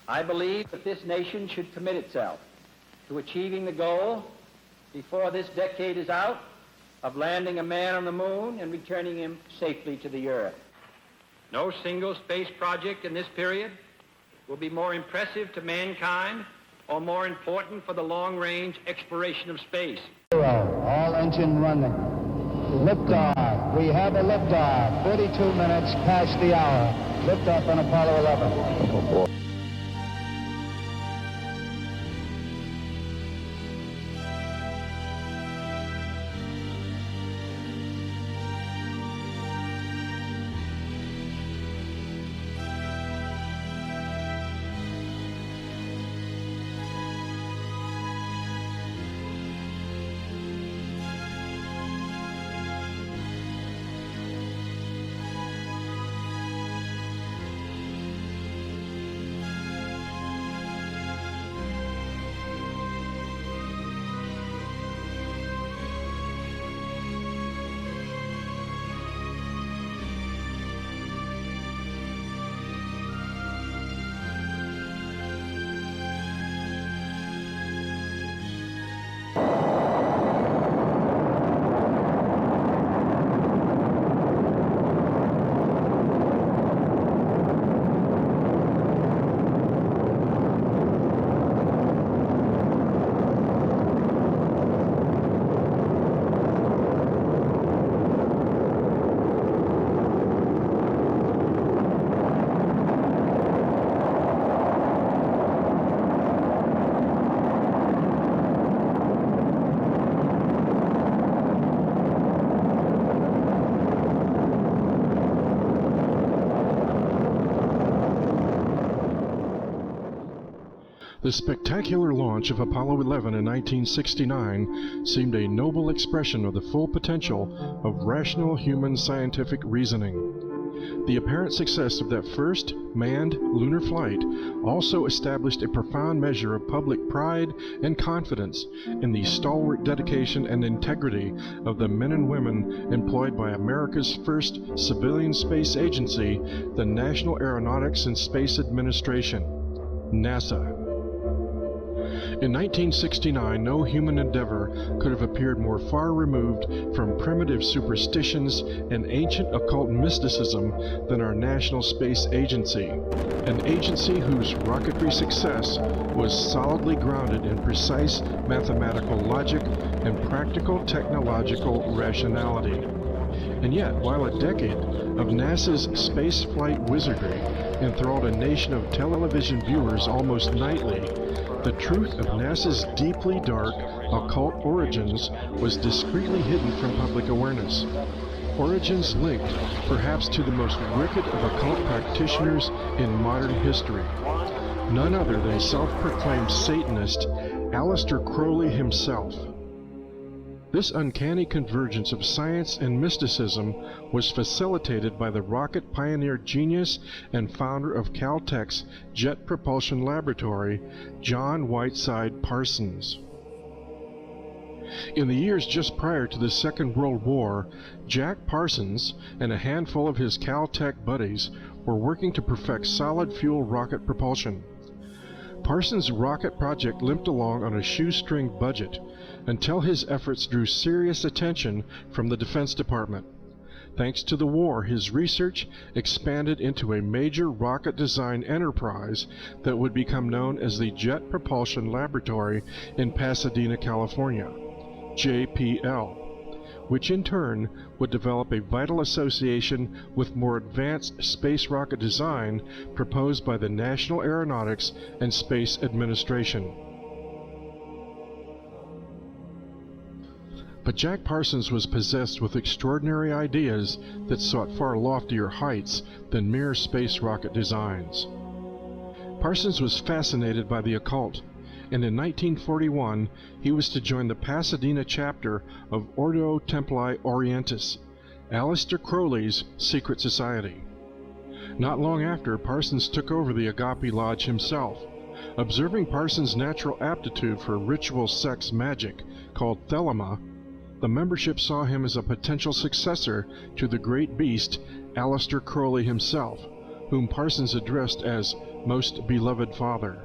I believe that this nation should commit itself to achieving the goal, before this decade is out, of landing a man on the moon and returning him safely to the earth. No single space project in this period will be more impressive to mankind or more important for the long-range exploration of space. All engine running. Liftoff. We have a liftoff. 32 minutes past the hour. Liftoff on Apollo 11. The spectacular launch of Apollo 11 in 1969 seemed a noble expression of the full potential of rational human scientific reasoning. The apparent success of that first manned lunar flight also established a profound measure of public pride and confidence in the stalwart dedication and integrity of the men and women employed by America's first civilian space agency, the National Aeronautics and Space Administration, NASA. In 1969, no human endeavor could have appeared more far removed from primitive superstitions and ancient occult mysticism than our National Space Agency, an agency whose rocketry success was solidly grounded in precise mathematical logic and practical technological rationality. And yet, while a decade of NASA's spaceflight wizardry enthralled a nation of television viewers almost nightly, the truth of NASA's deeply dark, occult origins was discreetly hidden from public awareness. Origins linked, perhaps, to the most wicked of occult practitioners in modern history. None other than self-proclaimed Satanist Aleister Crowley himself. This uncanny convergence of science and mysticism was facilitated by the rocket pioneer genius and founder of Caltech's Jet Propulsion Laboratory, John Whiteside Parsons. In the years just prior to the Second World War, Jack Parsons and a handful of his Caltech buddies were working to perfect solid-fuel rocket propulsion. Parsons' rocket project limped along on a shoestring budget until his efforts drew serious attention from the Defense Department. Thanks to the war, his research expanded into a major rocket design enterprise that would become known as the Jet Propulsion Laboratory in Pasadena, California, JPL, which in turn would develop a vital association with more advanced space rocket design proposed by the National Aeronautics and Space Administration. But Jack Parsons was possessed with extraordinary ideas that sought far loftier heights than mere space rocket designs. Parsons was fascinated by the occult, and in 1941 he was to join the Pasadena chapter of Ordo Templi Orientis, Aleister Crowley's secret society. Not long after, Parsons took over the Agape Lodge himself. Observing Parsons' natural aptitude for ritual sex magic, called Thelema, the membership saw him as a potential successor to the great beast Aleister Crowley himself, whom Parsons addressed as most beloved Father.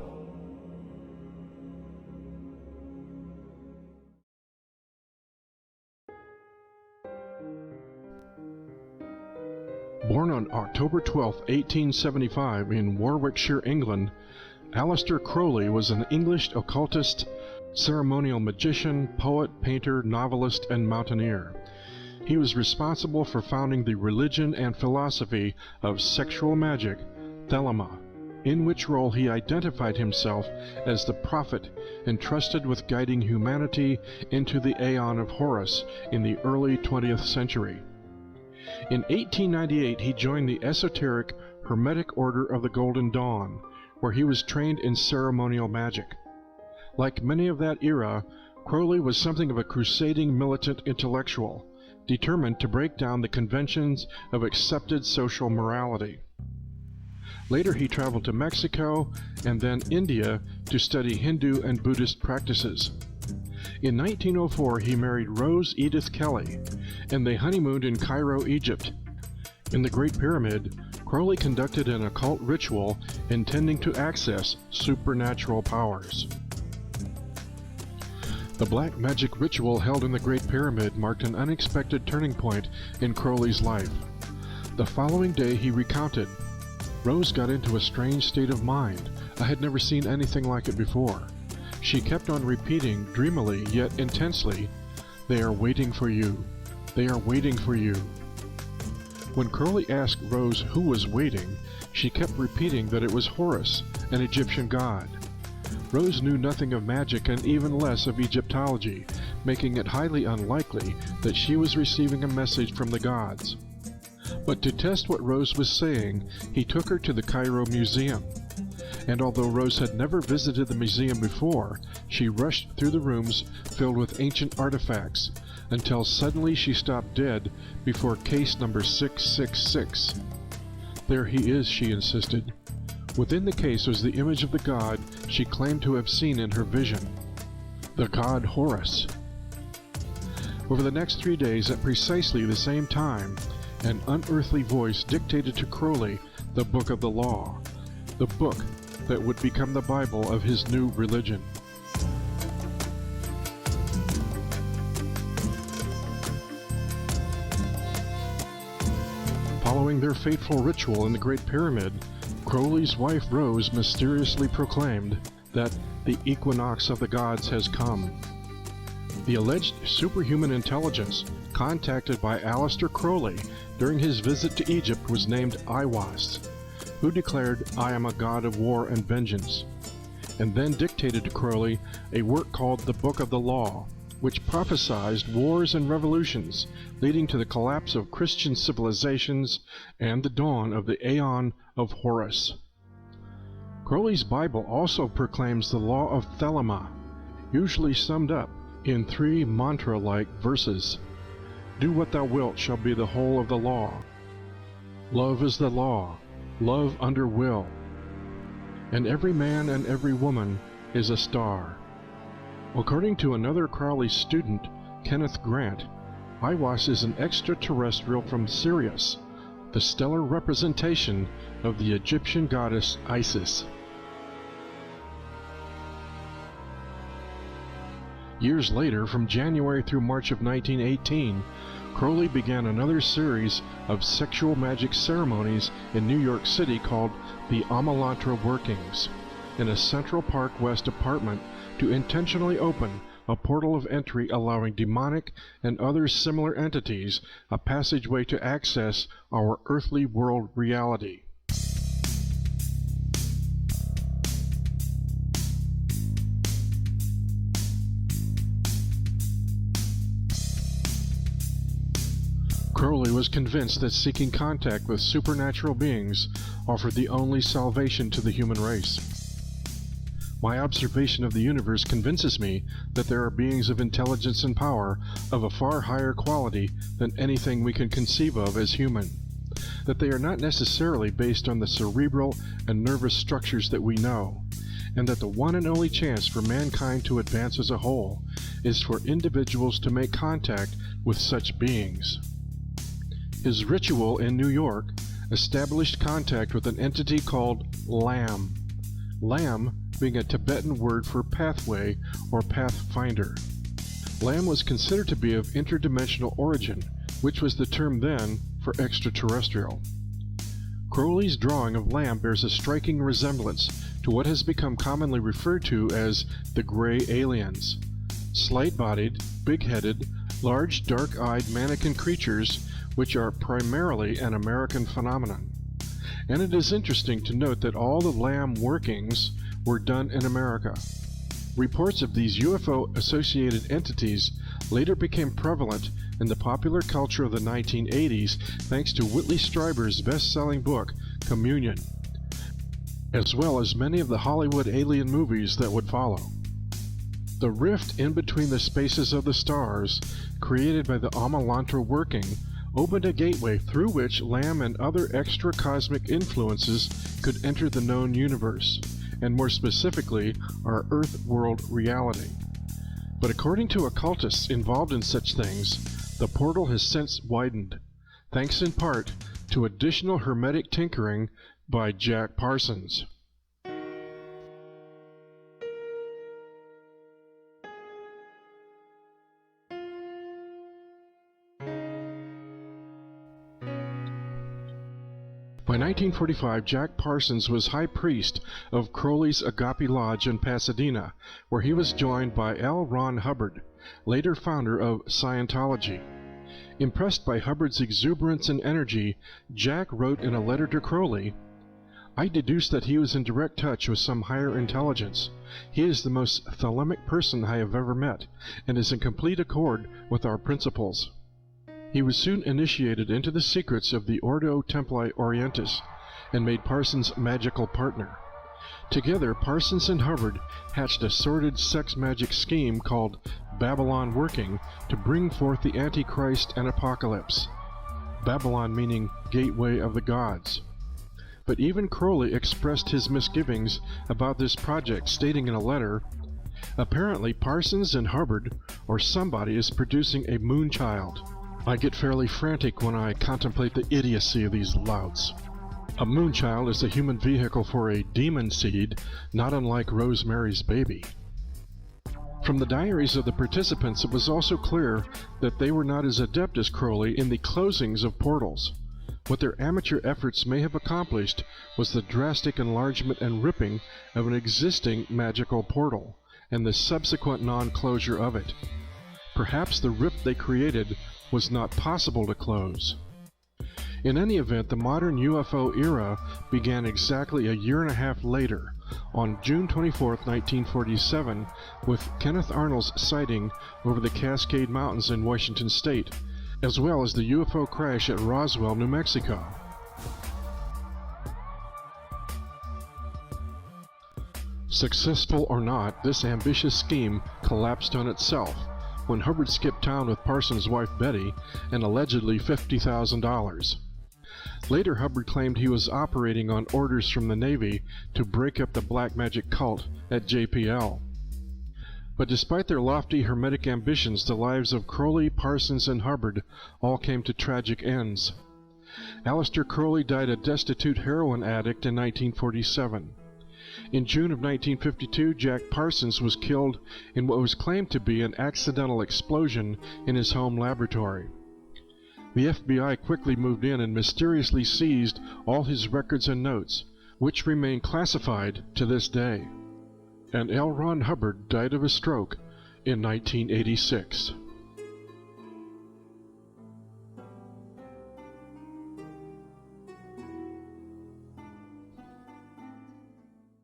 Born on October 12, 1875 in Warwickshire, England, Aleister Crowley was an English occultist, ceremonial magician, poet, painter, novelist, and mountaineer. He was responsible for founding the religion and philosophy of sexual magic, Thelema, in which role he identified himself as the prophet entrusted with guiding humanity into the Aeon of Horus in the early 20th century. In 1898 he joined the esoteric Hermetic Order of the Golden Dawn, where he was trained in ceremonial magic. Like many of that era, Crowley was something of a crusading militant intellectual, determined to break down the conventions of accepted social morality. Later he traveled to Mexico and then India to study Hindu and Buddhist practices. In 1904 he married Rose Edith Kelly, and they honeymooned in Cairo, Egypt. In the Great Pyramid, Crowley conducted an occult ritual intending to access supernatural powers. The black magic ritual held in the Great Pyramid marked an unexpected turning point in Crowley's life. The following day he recounted, "Rose got into a strange state of mind. I had never seen anything like it before. She kept on repeating, dreamily yet intensely, 'They are waiting for you. They are waiting for you.' When Crowley asked Rose who was waiting, she kept repeating that it was Horus, an Egyptian god. Rose knew nothing of magic and even less of Egyptology, making it highly unlikely that she was receiving a message from the gods. But to test what Rose was saying, he took her to the Cairo Museum. And although Rose had never visited the museum before, she rushed through the rooms filled with ancient artifacts, until suddenly she stopped dead before case number 666. "There he is," she insisted. Within the case was the image of the god she claimed to have seen in her vision, the god Horus. Over the next 3 days, at precisely the same time, an unearthly voice dictated to Crowley the Book of the Law, the book that would become the Bible of his new religion. Following their fateful ritual in the Great Pyramid, Crowley's wife Rose mysteriously proclaimed that the equinox of the gods has come. The alleged superhuman intelligence contacted by Aleister Crowley during his visit to Egypt was named Aiwass, who declared, "I am a god of war and vengeance," and then dictated to Crowley a work called the Book of the Law, which prophesied wars and revolutions, leading to the collapse of Christian civilizations and the dawn of the Aeon of Horus. Crowley's Bible also proclaims the law of Thelema, usually summed up in 3 mantra-like verses. "Do what thou wilt shall be the whole of the law. Love is the law, love under will. And every man and every woman is a star." According to another Crowley student, Kenneth Grant, Aiwass is an extraterrestrial from Sirius, the stellar representation of the Egyptian goddess Isis. Years later, from January through March of 1918, Crowley began another series of sexual magic ceremonies in New York City called the Amalantra Workings, in a Central Park West apartment to intentionally open a portal of entry allowing demonic and other similar entities a passageway to access our earthly world reality. Crowley was convinced that seeking contact with supernatural beings offered the only salvation to the human race. My observation of the universe convinces me that there are beings of intelligence and power of a far higher quality than anything we can conceive of as human, that they are not necessarily based on the cerebral and nervous structures that we know, and that the one and only chance for mankind to advance as a whole is for individuals to make contact with such beings. His ritual in New York, established contact with an entity called Lam. Lam being a Tibetan word for pathway or pathfinder. Lam was considered to be of interdimensional origin, which was the term then for extraterrestrial. Crowley's drawing of Lam bears a striking resemblance to what has become commonly referred to as the Gray Aliens. Slight-bodied, big-headed, large dark-eyed mannequin creatures which are primarily an American phenomenon. And it is interesting to note that all the Lam workings were done in America. Reports of these UFO-associated entities later became prevalent in the popular culture of the 1980s thanks to Whitley Strieber's best-selling book, Communion, as well as many of the Hollywood alien movies that would follow. The rift in between the spaces of the stars, created by the Amalantra working, opened a gateway through which Lam and other extra-cosmic influences could enter the known universe, and more specifically, our Earth-world reality. But according to occultists involved in such things, the portal has since widened, thanks in part to additional hermetic tinkering by Jack Parsons. By 1945, Jack Parsons was high priest of Crowley's Agape Lodge in Pasadena, where he was joined by L. Ron Hubbard, later founder of Scientology. Impressed by Hubbard's exuberance and energy, Jack wrote in a letter to Crowley, "I deduce that he was in direct touch with some higher intelligence. He is the most thelemic person I have ever met, and is in complete accord with our principles." He was soon initiated into the secrets of the Ordo Templi Orientis and made Parsons' magical partner. Together, Parsons and Hubbard hatched a sordid sex magic scheme called Babylon Working to bring forth the Antichrist and Apocalypse. Babylon meaning Gateway of the Gods. But even Crowley expressed his misgivings about this project, stating in a letter, "Apparently Parsons and Hubbard, or somebody, is producing a moonchild. I get fairly frantic when I contemplate the idiocy of these louts." A moonchild is a human vehicle for a demon seed, not unlike Rosemary's Baby. From the diaries of the participants, it was also clear that they were not as adept as Crowley in the closings of portals. What their amateur efforts may have accomplished was the drastic enlargement and ripping of an existing magical portal, and the subsequent non-closure of it. Perhaps the rip they created was not possible to close. In any event, the modern UFO era began exactly a year and a half later, on June 24, 1947, with Kenneth Arnold's sighting over the Cascade Mountains in Washington State, as well as the UFO crash at Roswell, New Mexico. Successful or not, this ambitious scheme collapsed on itself when Hubbard skipped town with Parsons' wife Betty and allegedly $50,000. Later, Hubbard claimed he was operating on orders from the Navy to break up the black magic cult at JPL. But despite their lofty hermetic ambitions, the lives of Crowley, Parsons, and Hubbard all came to tragic ends. Aleister Crowley died a destitute heroin addict in 1947. In June of 1952, Jack Parsons was killed in what was claimed to be an accidental explosion in his home laboratory. The FBI quickly moved in and mysteriously seized all his records and notes, which remain classified to this day. And L. Ron Hubbard died of a stroke in 1986.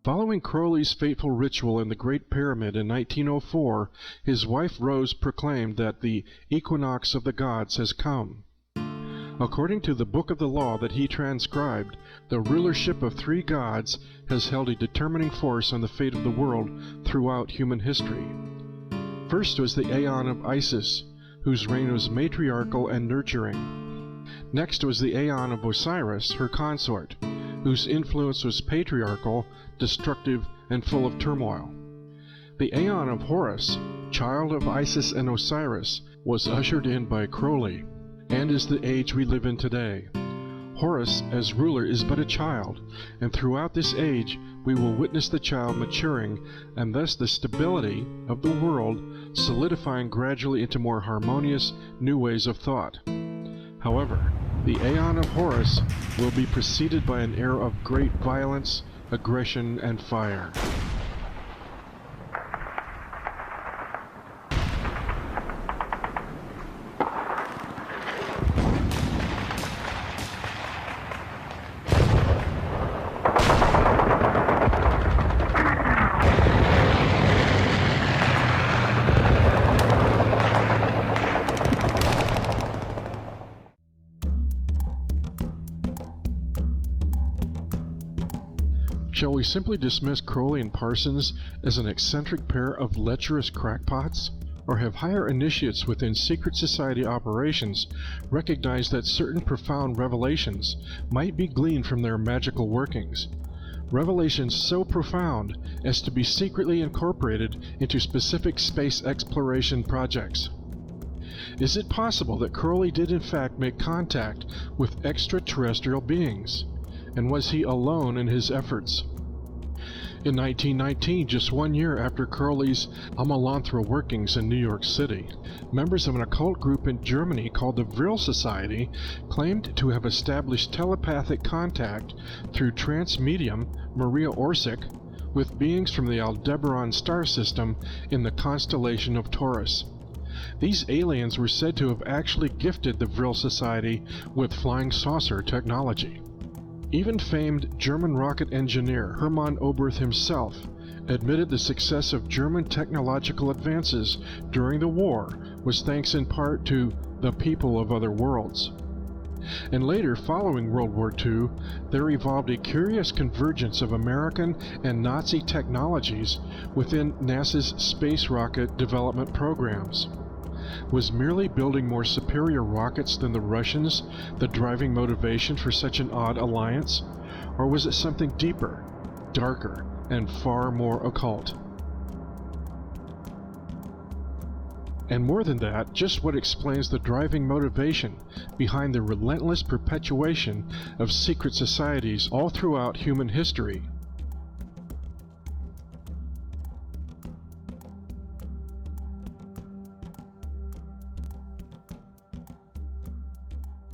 Following Crowley's fateful ritual in the Great Pyramid in 1904, his wife Rose proclaimed that the equinox of the gods has come. According to the Book of the Law that he transcribed, the rulership of three gods has held a determining force on the fate of the world throughout human history. First was the Aeon of Isis, whose reign was matriarchal and nurturing. Next was the Aeon of Osiris, her consort, whose influence was patriarchal, destructive, and full of turmoil. The Aeon of Horus, child of Isis and Osiris, was ushered in by Crowley, and is the age we live in today. Horus, as ruler, is but a child, and throughout this age we will witness the child maturing, and thus the stability of the world solidifying gradually into more harmonious new ways of thought. However, the Aeon of Horus will be preceded by an era of great violence, aggression, and fire. Shall we simply dismiss Crowley and Parsons as an eccentric pair of lecherous crackpots? Or have higher initiates within secret society operations recognized that certain profound revelations might be gleaned from their magical workings? Revelations so profound as to be secretly incorporated into specific space exploration projects. Is it possible that Crowley did in fact make contact with extraterrestrial beings? And was he alone in his efforts? In 1919, just 1 year after Crowley's Amalanthra workings in New York City, members of an occult group in Germany called the Vril Society claimed to have established telepathic contact through trance medium Maria Orsic with beings from the Aldebaran star system in the constellation of Taurus. These aliens were said to have actually gifted the Vril Society with flying saucer technology. Even famed German rocket engineer Hermann Oberth himself admitted the success of German technological advances during the war was thanks in part to the people of other worlds. And later, following World War II, there evolved a curious convergence of American and Nazi technologies within NASA's space rocket development programs. Was merely building more superior rockets than the Russians the driving motivation for such an odd alliance? Or was it something deeper, darker, and far more occult? And more than that, just what explains the driving motivation behind the relentless perpetuation of secret societies all throughout human history?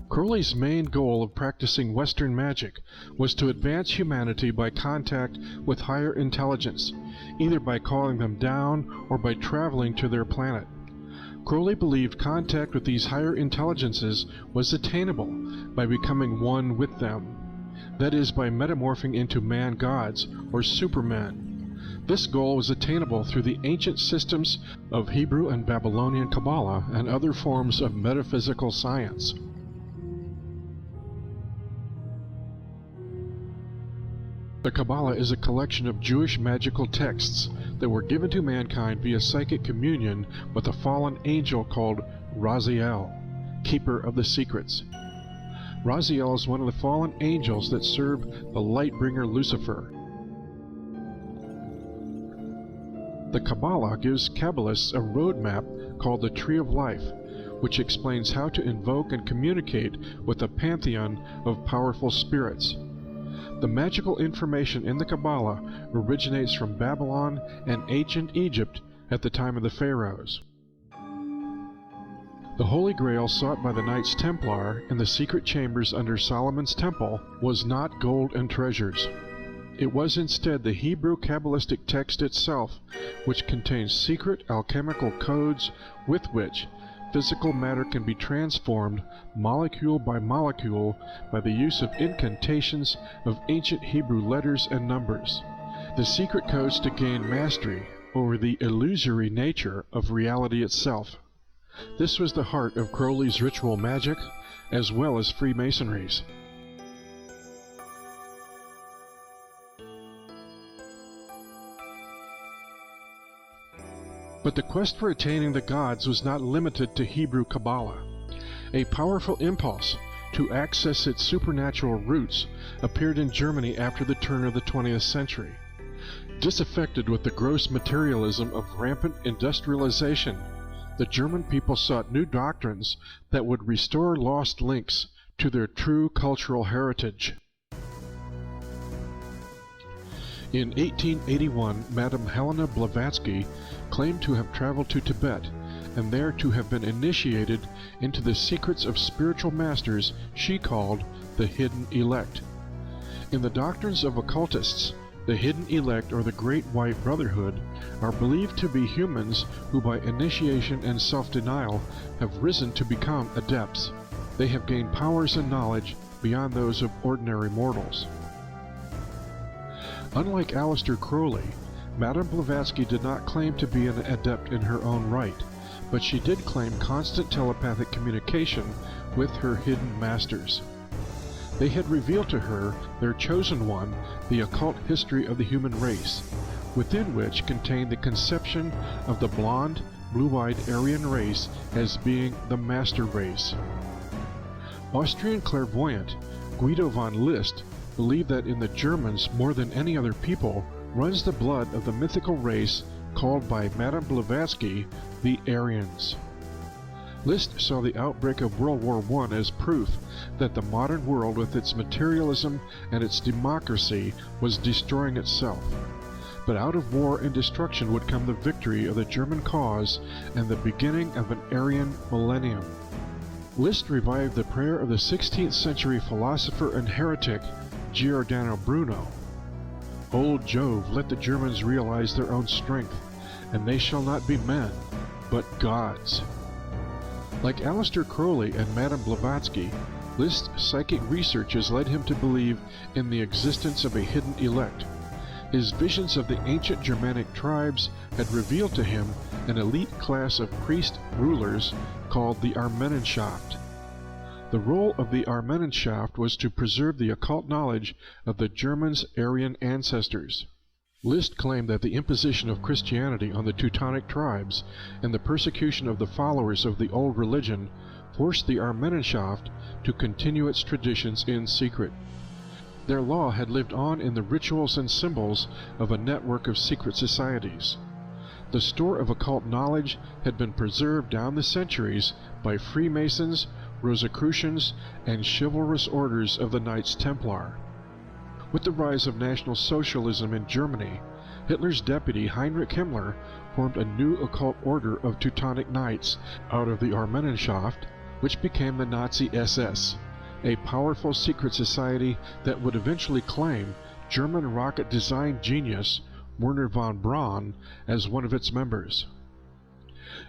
Crowley's main goal of practicing Western magic was to advance humanity by contact with higher intelligence, either by calling them down or by traveling to their planet. Crowley believed contact with these higher intelligences was attainable by becoming one with them, that is, by metamorphing into man-gods or supermen. This goal was attainable through the ancient systems of Hebrew and Babylonian Kabbalah and other forms of metaphysical science. The Kabbalah is a collection of Jewish magical texts that were given to mankind via psychic communion with a fallen angel called Raziel, keeper of the secrets. Raziel is one of the fallen angels that serve the light-bringer Lucifer. The Kabbalah gives Kabbalists a roadmap called the Tree of Life, which explains how to invoke and communicate with a pantheon of powerful spirits. The magical information in the Kabbalah originates from Babylon and ancient Egypt at the time of the pharaohs. The Holy Grail sought by the Knights Templar in the secret chambers under Solomon's Temple was not gold and treasures. It was instead the Hebrew Kabbalistic text itself, which contains secret alchemical codes with which physical matter can be transformed molecule by molecule by the use of incantations of ancient Hebrew letters and numbers. The secret codes to gain mastery over the illusory nature of reality itself. This was the heart of Crowley's ritual magic, as well as Freemasonry's. But the quest for attaining the gods was not limited to Hebrew Kabbalah. A powerful impulse to access its supernatural roots appeared in Germany after the turn of the 20th century. Disaffected with the gross materialism of rampant industrialization, the German people sought new doctrines that would restore lost links to their true cultural heritage. In 1881, Madame Helena Blavatsky claimed to have traveled to Tibet and there to have been initiated into the secrets of spiritual masters she called the Hidden Elect. In the doctrines of occultists, the Hidden Elect, or the Great White Brotherhood, are believed to be humans who by initiation and self-denial have risen to become adepts. They have gained powers and knowledge beyond those of ordinary mortals. Unlike Aleister Crowley, Madame Blavatsky did not claim to be an adept in her own right, but she did claim constant telepathic communication with her hidden masters. They had revealed to her, their chosen one, the occult history of the human race, within which contained the conception of the blonde, blue-eyed Aryan race as being the master race. Austrian clairvoyant Guido von List believed that in the Germans, more than any other people, runs the blood of the mythical race called by Madame Blavatsky the Aryans. List saw the outbreak of World War I as proof that the modern world with its materialism and its democracy was destroying itself. But out of war and destruction would come the victory of the German cause and the beginning of an Aryan millennium. List revived the prayer of the 16th century philosopher and heretic Giordano Bruno. Old Jove, let the Germans realize their own strength, and they shall not be men, but gods. Like Aleister Crowley and Madame Blavatsky, List's psychic research has led him to believe in the existence of a hidden elect. His visions of the ancient Germanic tribes had revealed to him an elite class of priest rulers called the Armenenschaft. The role of the Armenenschaft was to preserve the occult knowledge of the Germans' Aryan ancestors. List claimed that the imposition of Christianity on the Teutonic tribes and the persecution of the followers of the old religion forced the Armenenschaft to continue its traditions in secret. Their law had lived on in the rituals and symbols of a network of secret societies. The store of occult knowledge had been preserved down the centuries by Freemasons, Rosicrucians, and chivalrous orders of the Knights Templar. With the rise of National Socialism in Germany, Hitler's deputy Heinrich Himmler formed a new occult order of Teutonic Knights out of the Armenenschaft, which became the Nazi SS, a powerful secret society that would eventually claim German rocket design genius Werner von Braun as one of its members.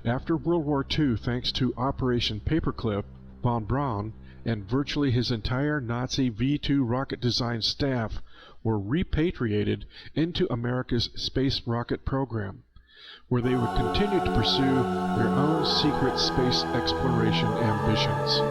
After World War II, thanks to Operation Paperclip, von Braun and virtually his entire Nazi V-2 rocket design staff were repatriated into America's space rocket program, where they would continue to pursue their own secret space exploration ambitions.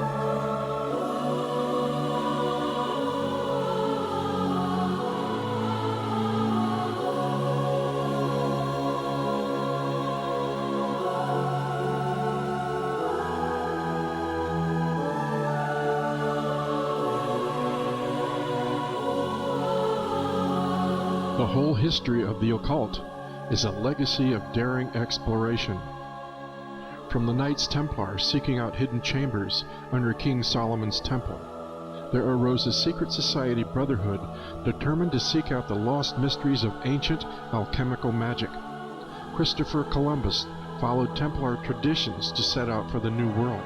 The whole history of the occult is a legacy of daring exploration. From the Knights Templar seeking out hidden chambers under King Solomon's temple, there arose a secret society brotherhood determined to seek out the lost mysteries of ancient alchemical magic. Christopher Columbus followed Templar traditions to set out for the New World.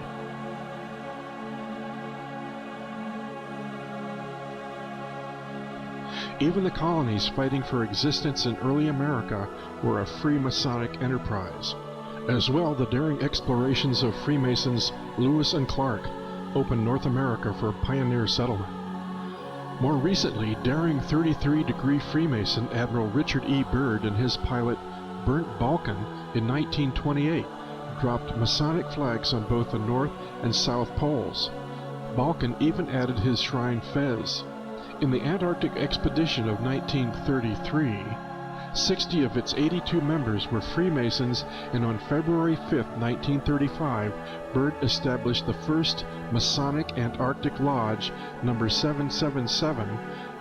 Even the colonies fighting for existence in early America were a free Masonic enterprise. As well, the daring explorations of Freemasons Lewis and Clark opened North America for pioneer settlement. More recently, daring 33-degree Freemason Admiral Richard E. Byrd and his pilot Bernd Balken in 1928 dropped Masonic flags on both the North and South Poles. Balken even added his shrine Fez. In the Antarctic expedition of 1933, 60 of its 82 members were Freemasons, and on February 5, 1935, Byrd established the first Masonic Antarctic Lodge, number 777,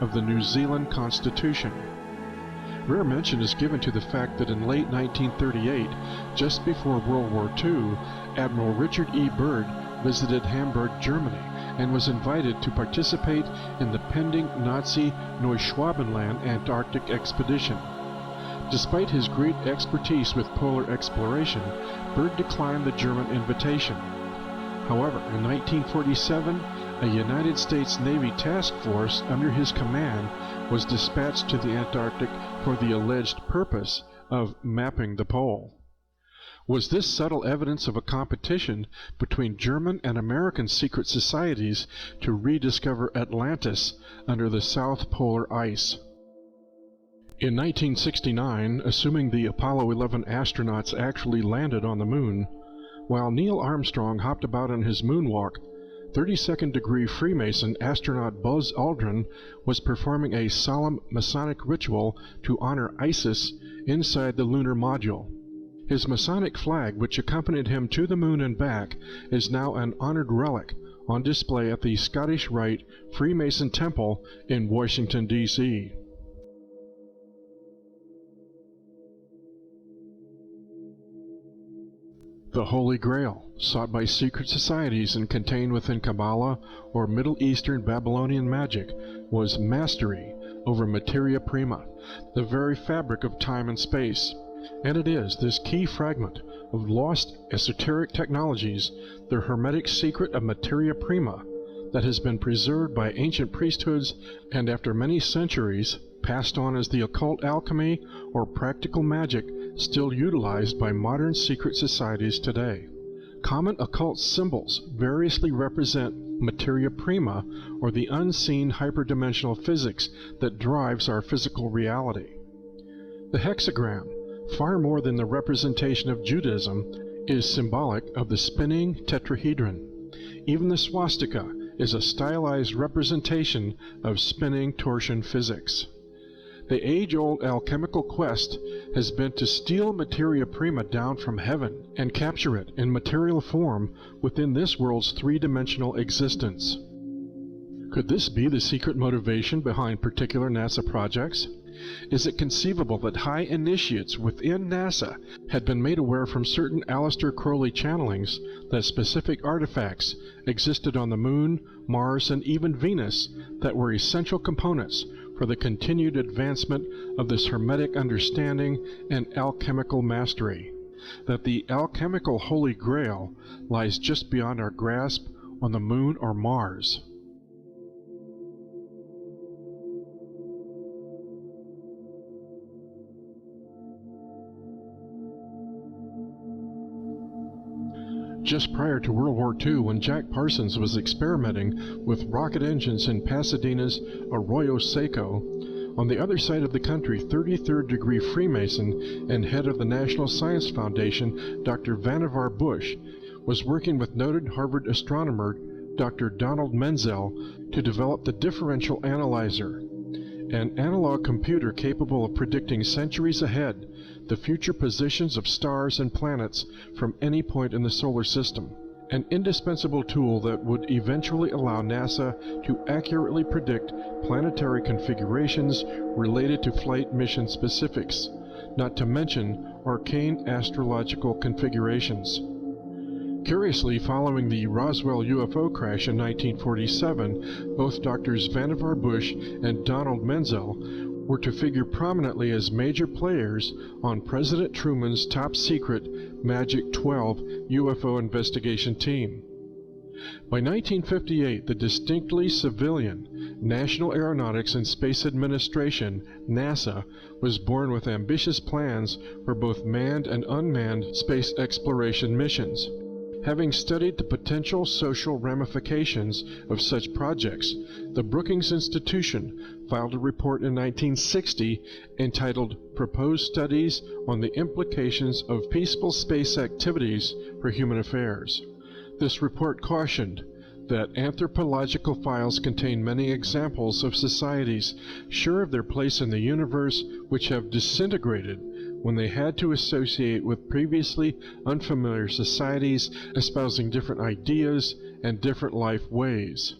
of the New Zealand Constitution. Rare mention is given to the fact that in late 1938, just before World War II, Admiral Richard E. Byrd visited Hamburg, Germany, and was invited to participate in the pending Nazi Neuschwabenland Antarctic expedition. Despite his great expertise with polar exploration, Byrd declined the German invitation. However, in 1947, a United States Navy task force under his command was dispatched to the Antarctic for the alleged purpose of mapping the pole. Was this subtle evidence of a competition between German and American secret societies to rediscover Atlantis under the South Polar ice? In 1969, assuming the Apollo 11 astronauts actually landed on the moon, while Neil Armstrong hopped about on his moonwalk, 32nd degree Freemason astronaut Buzz Aldrin was performing a solemn Masonic ritual to honor Isis inside the lunar module. His Masonic flag, which accompanied him to the moon and back, is now an honored relic on display at the Scottish Rite Freemason Temple in Washington, D.C. The Holy Grail, sought by secret societies and contained within Kabbalah or Middle Eastern Babylonian magic, was mastery over materia prima, the very fabric of time and space. And it is this key fragment of lost esoteric technologies, the hermetic secret of materia prima, that has been preserved by ancient priesthoods and after many centuries passed on as the occult alchemy or practical magic still utilized by modern secret societies today. Common occult symbols variously represent materia prima, or the unseen hyperdimensional physics that drives our physical reality. The hexagram, far more than the representation of Judaism, is symbolic of the spinning tetrahedron. Even the swastika is a stylized representation of spinning torsion physics. The age-old alchemical quest has been to steal materia prima down from heaven and capture it in material form within this world's three-dimensional existence. Could this be the secret motivation behind particular NASA projects? Is it conceivable that high initiates within NASA had been made aware from certain Aleister Crowley channelings that specific artifacts existed on the Moon, Mars, and even Venus that were essential components for the continued advancement of this hermetic understanding and alchemical mastery? That the alchemical Holy Grail lies just beyond our grasp on the Moon or Mars? Just prior to World War II, when Jack Parsons was experimenting with rocket engines in Pasadena's Arroyo Seco, on the other side of the country, 33rd degree Freemason and head of the National Science Foundation, Dr. Vannevar Bush, was working with noted Harvard astronomer Dr. Donald Menzel to develop the differential analyzer, an analog computer capable of predicting centuries ahead the future positions of stars and planets from any point in the solar system, an indispensable tool that would eventually allow NASA to accurately predict planetary configurations related to flight mission specifics, not to mention arcane astrological configurations. Curiously, following the Roswell UFO crash in 1947, both Drs. Vannevar Bush and Donald Menzel were to figure prominently as major players on President Truman's top-secret Magic 12 UFO investigation team. By 1958, the distinctly civilian National Aeronautics and Space Administration, NASA, was born with ambitious plans for both manned and unmanned space exploration missions. Having studied the potential social ramifications of such projects, the Brookings Institution filed a report in 1960 entitled Proposed Studies on the Implications of Peaceful Space Activities for Human Affairs. This report cautioned that anthropological files contain many examples of societies sure of their place in the universe which have disintegrated when they had to associate with previously unfamiliar societies espousing different ideas and different life ways.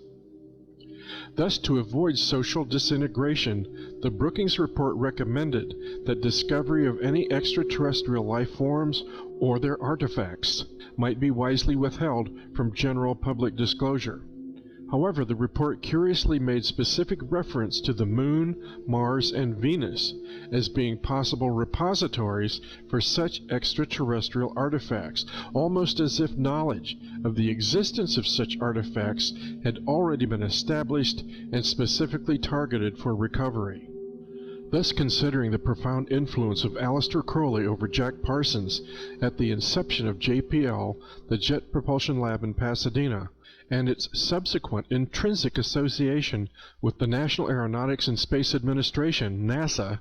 Thus, to avoid social disintegration, the Brookings Report recommended that discovery of any extraterrestrial life forms or their artifacts might be wisely withheld from general public disclosure. However, the report curiously made specific reference to the Moon, Mars, and Venus as being possible repositories for such extraterrestrial artifacts, almost as if knowledge of the existence of such artifacts had already been established and specifically targeted for recovery. Thus, considering the profound influence of Aleister Crowley over Jack Parsons at the inception of JPL, the Jet Propulsion Lab in Pasadena, and its subsequent intrinsic association with the National Aeronautics and Space Administration, NASA,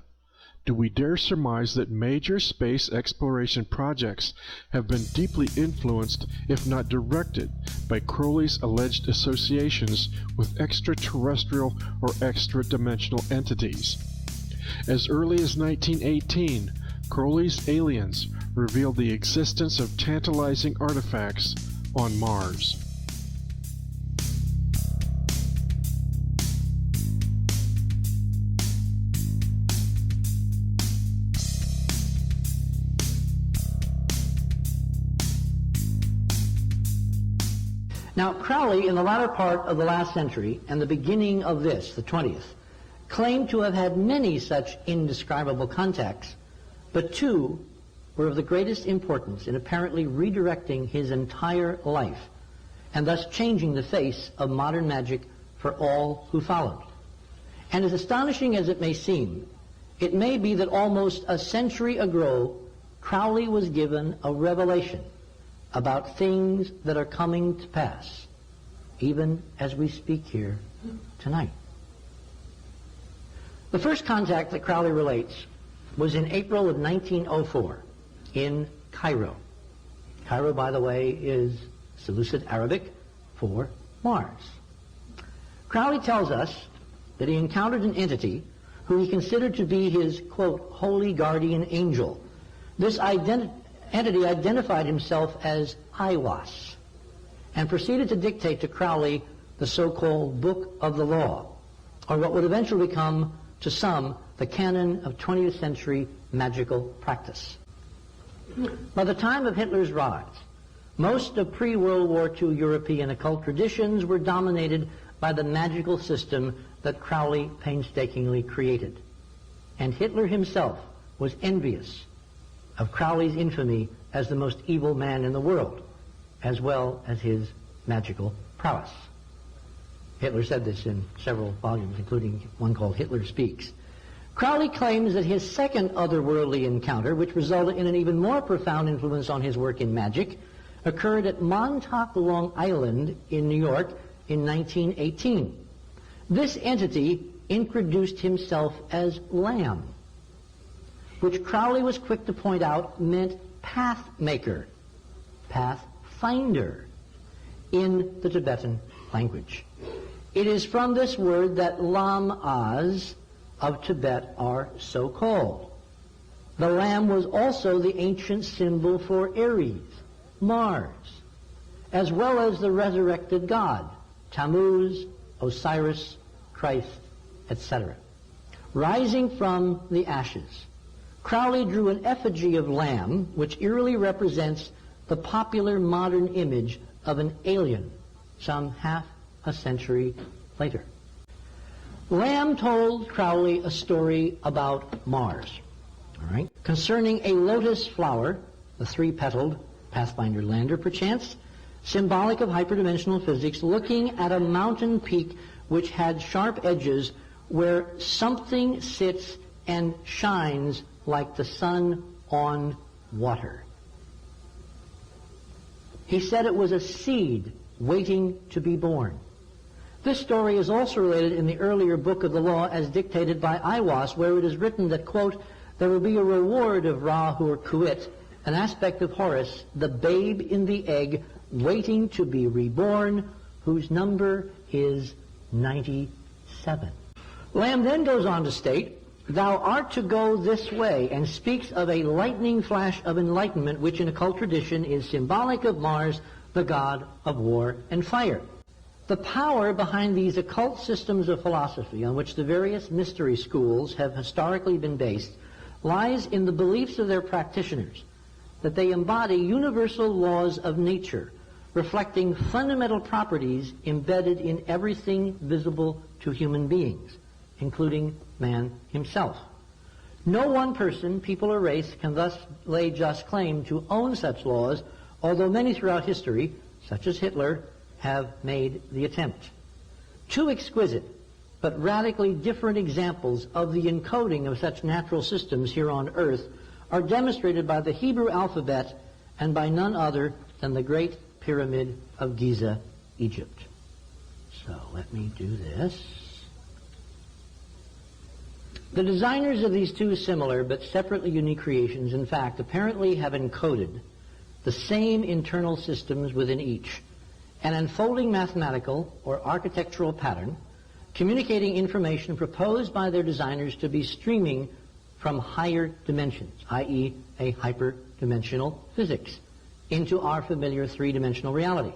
do we dare surmise that major space exploration projects have been deeply influenced, if not directed, by Crowley's alleged associations with extraterrestrial or extra-dimensional entities? As early as 1918, Crowley's aliens revealed the existence of tantalizing artifacts on Mars. Now, Crowley, in the latter part of the last century and the beginning of this, the 20th, claimed to have had many such indescribable contacts, but two were of the greatest importance in apparently redirecting his entire life and thus changing the face of modern magic for all who followed. And as astonishing as it may seem, it may be that almost a century ago, Crowley was given a revelation about things that are coming to pass, even as we speak here tonight. The first contact that Crowley relates was in April of 1904 in Cairo. Cairo, by the way, is Seleucid Arabic for Mars. Crowley tells us that he encountered an entity who he considered to be his, quote, holy guardian angel. This entity identified himself as Aiwass and proceeded to dictate to Crowley the so-called Book of the Law, or what would eventually become, to some, the canon of 20th century magical practice. By the time of Hitler's rise, most of pre-World War II European occult traditions were dominated by the magical system that Crowley painstakingly created. And Hitler himself was envious of Crowley's infamy as the most evil man in the world, as well as his magical prowess. Hitler said this in several volumes, including one called Hitler Speaks. Crowley claims that his second otherworldly encounter, which resulted in an even more profound influence on his work in magic, occurred at Montauk, Long Island in New York in 1918. This entity introduced himself as Lamb, which Crowley was quick to point out meant pathmaker, pathfinder, in the Tibetan language. It is from this word that Lam-as of Tibet are so called. The lamb was also the ancient symbol for Ares, Mars, as well as the resurrected god, Tammuz, Osiris, Christ, etc. Rising from the ashes, Crowley drew an effigy of Lamb, which eerily represents the popular modern image of an alien some half a century later. Lamb told Crowley a story about Mars, concerning a lotus flower, the three-petaled Pathfinder lander, perchance, symbolic of hyperdimensional physics, looking at a mountain peak which had sharp edges where something sits and shines like the sun on water. He said it was a seed waiting to be born. This story is also related in the earlier Book of the Law as dictated by Aiwass, where it is written that, quote, there will be a reward of Ra-Hur-Kuit, an aspect of Horus, the babe in the egg, waiting to be reborn, whose number is 97. Lamb then goes on to state, thou art to go this way, and speaks of a lightning flash of enlightenment, which in occult tradition is symbolic of Mars, the god of war and fire. The power behind these occult systems of philosophy on which the various mystery schools have historically been based lies in the beliefs of their practitioners that they embody universal laws of nature reflecting fundamental properties embedded in everything visible to human beings, including man himself. No one person, people, or race can thus lay just claim to own such laws, although many throughout history, such as Hitler, have made the attempt. Two exquisite but radically different examples of the encoding of such natural systems here on Earth are demonstrated by the Hebrew alphabet and by none other than the Great Pyramid of Giza, Egypt. So let me do this. The designers of these two similar but separately unique creations, in fact, apparently have encoded the same internal systems within each, an unfolding mathematical or architectural pattern communicating information proposed by their designers to be streaming from higher dimensions, i.e. a hyperdimensional physics, into our familiar three-dimensional reality.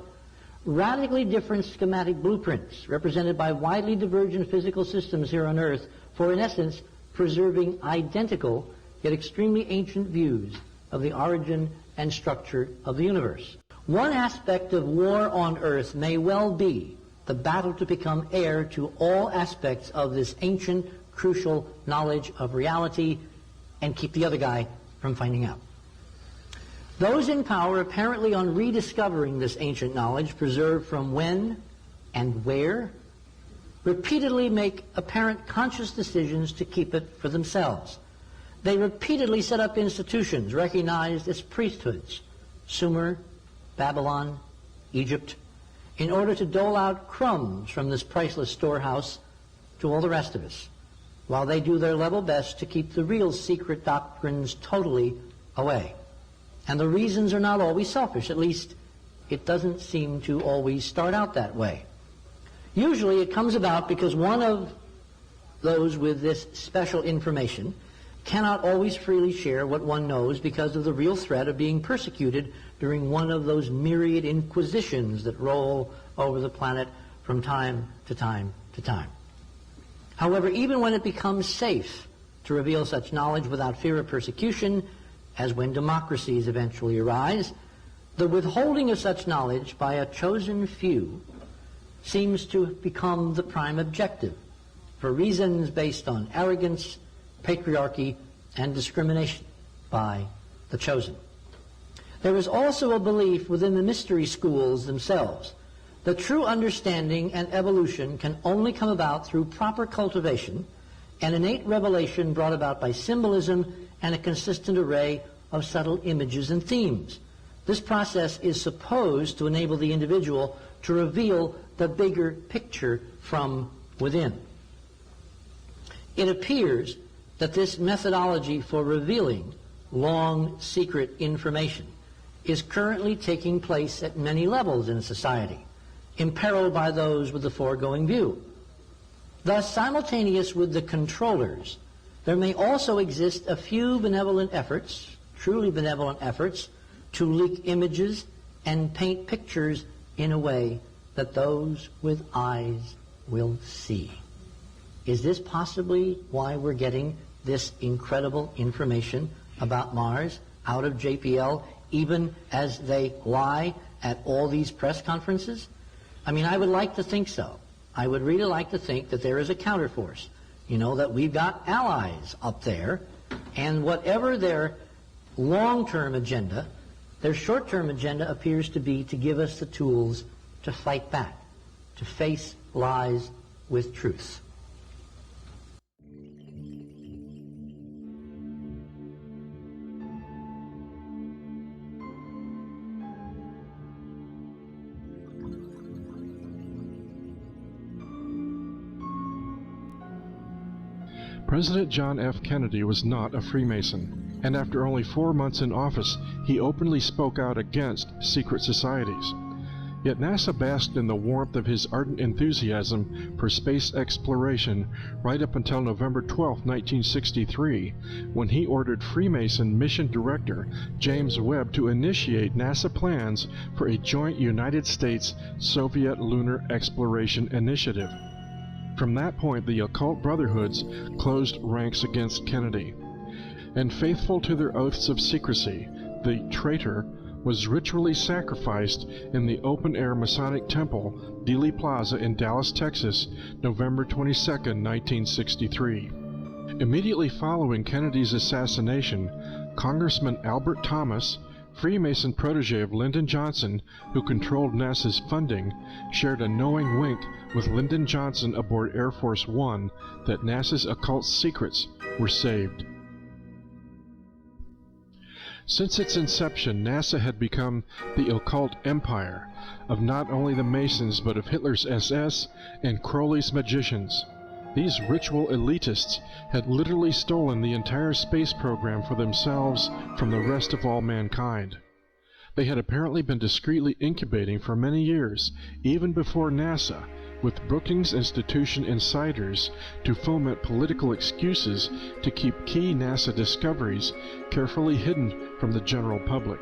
Radically different schematic blueprints represented by widely divergent physical systems here on Earth for, in essence, preserving identical yet extremely ancient views of the origin and structure of the universe. One aspect of war on Earth may well be the battle to become heir to all aspects of this ancient, crucial knowledge of reality and keep the other guy from finding out. Those in power, apparently on rediscovering this ancient knowledge preserved from when and where, repeatedly make apparent conscious decisions to keep it for themselves. They repeatedly set up institutions recognized as priesthoods, Sumer, Babylon, Egypt, in order to dole out crumbs from this priceless storehouse to all the rest of us, while they do their level best to keep the real secret doctrines totally away. And the reasons are not always selfish. At least, it doesn't seem to always start out that way. Usually it comes about because one of those with this special information cannot always freely share what one knows because of the real threat of being persecuted during one of those myriad inquisitions that roll over the planet from time to time to time. However, even when it becomes safe to reveal such knowledge without fear of persecution, as when democracies eventually arise, the withholding of such knowledge by a chosen few seems to become the prime objective for reasons based on arrogance, patriarchy, and discrimination by the chosen. There is also a belief within the mystery schools themselves that true understanding and evolution can only come about through proper cultivation and innate revelation brought about by symbolism and a consistent array of subtle images and themes. This process is supposed to enable the individual to reveal the bigger picture from within. It appears that this methodology for revealing long secret information is currently taking place at many levels in society, imperiled by those with the foregoing view. Thus, simultaneous with the controllers, there may also exist a few benevolent efforts, truly benevolent efforts, to leak images and paint pictures in a way that those with eyes will see. Is this possibly why we're getting this incredible information about Mars out of JPL, even as they lie at all these press conferences? I mean, I would like to think so. I would really like to think that there is a counterforce, that we've got allies up there, and whatever their long-term agenda, their short-term agenda appears to be to give us the tools to fight back, to face lies with truth. President John F. Kennedy was not a Freemason, and after only 4 months in office, he openly spoke out against secret societies. Yet NASA basked in the warmth of his ardent enthusiasm for space exploration right up until November 12, 1963, when he ordered Freemason Mission Director James Webb to initiate NASA plans for a joint United States-Soviet lunar exploration initiative. From that point, the occult brotherhoods closed ranks against Kennedy, and faithful to their oaths of secrecy, the traitor was ritually sacrificed in the open-air Masonic temple, Dealey Plaza in Dallas, Texas, November 22, 1963. Immediately following Kennedy's assassination, Congressman Albert Thomas, Freemason protege of Lyndon Johnson, who controlled NASA's funding, shared a knowing wink with Lyndon Johnson aboard Air Force One that NASA's occult secrets were saved. Since its inception, NASA had become the occult empire of not only the Masons but of Hitler's SS and Crowley's magicians. These ritual elitists had literally stolen the entire space program for themselves from the rest of all mankind. They had apparently been discreetly incubating for many years, even before NASA, with Brookings Institution insiders to foment political excuses to keep key NASA discoveries carefully hidden from the general public.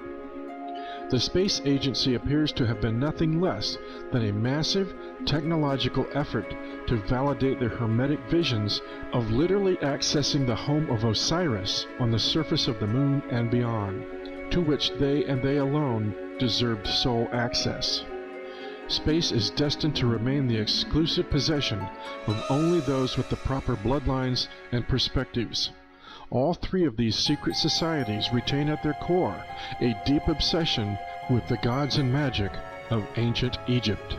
The space agency appears to have been nothing less than a massive technological effort to validate their hermetic visions of literally accessing the home of Osiris on the surface of the moon and beyond, to which they and they alone deserved sole access. Space is destined to remain the exclusive possession of only those with the proper bloodlines and perspectives. All three of these secret societies retain at their core a deep obsession with the gods and magic of ancient Egypt.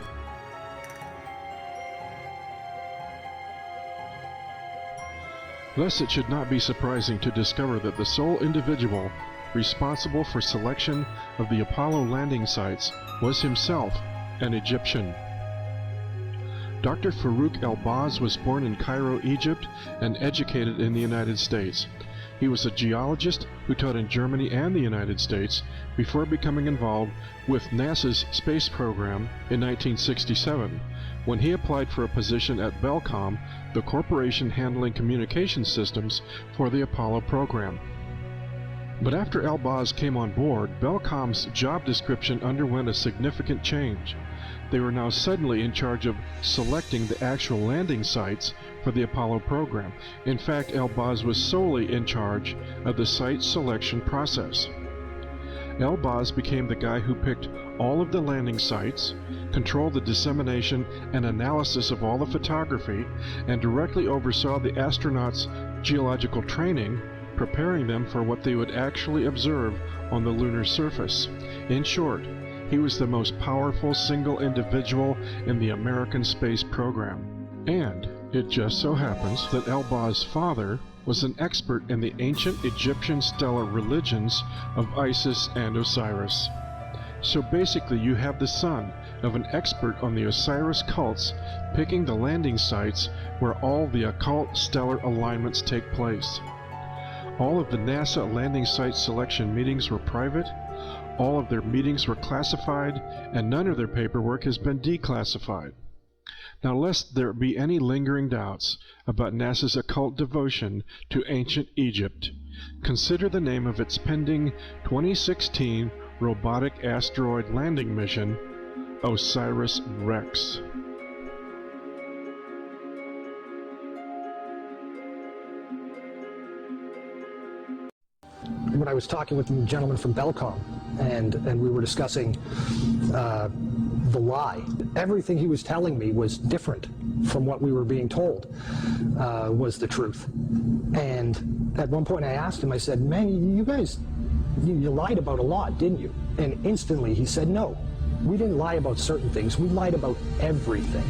Thus, it should not be surprising to discover that the sole individual responsible for selection of the Apollo landing sites was himself an Egyptian. Dr. Farouk El-Baz was born in Cairo, Egypt, and educated in the United States. He was a geologist who taught in Germany and the United States before becoming involved with NASA's space program in 1967, when he applied for a position at Belcom, the corporation handling communication systems for the Apollo program. But after El-Baz came on board, Belcom's job description underwent a significant change. They were now suddenly in charge of selecting the actual landing sites for the Apollo program. In fact, El-Baz was solely in charge of the site selection process. El-Baz became the guy who picked all of the landing sites, controlled the dissemination and analysis of all the photography, and directly oversaw the astronauts' geological training, preparing them for what they would actually observe on the lunar surface. In short, he was the most powerful single individual in the American space program. And it just so happens that El-Baz's father was an expert in the ancient Egyptian stellar religions of Isis and Osiris. So basically you have the son of an expert on the Osiris cults picking the landing sites where all the occult stellar alignments take place. All of the NASA landing site selection meetings were private, all of their meetings were classified, and none of their paperwork has been declassified. Now, lest there be any lingering doubts about NASA's occult devotion to ancient Egypt, consider the name of its pending 2016 robotic asteroid landing mission, OSIRIS-REx. When I was talking with the gentleman from Belcom, and we were discussing the lie, everything he was telling me was different from what we were being told was the truth. And at one point I asked him, I said, man, you guys, you lied about a lot, didn't you? And instantly he said, no, we didn't lie about certain things, we lied about everything.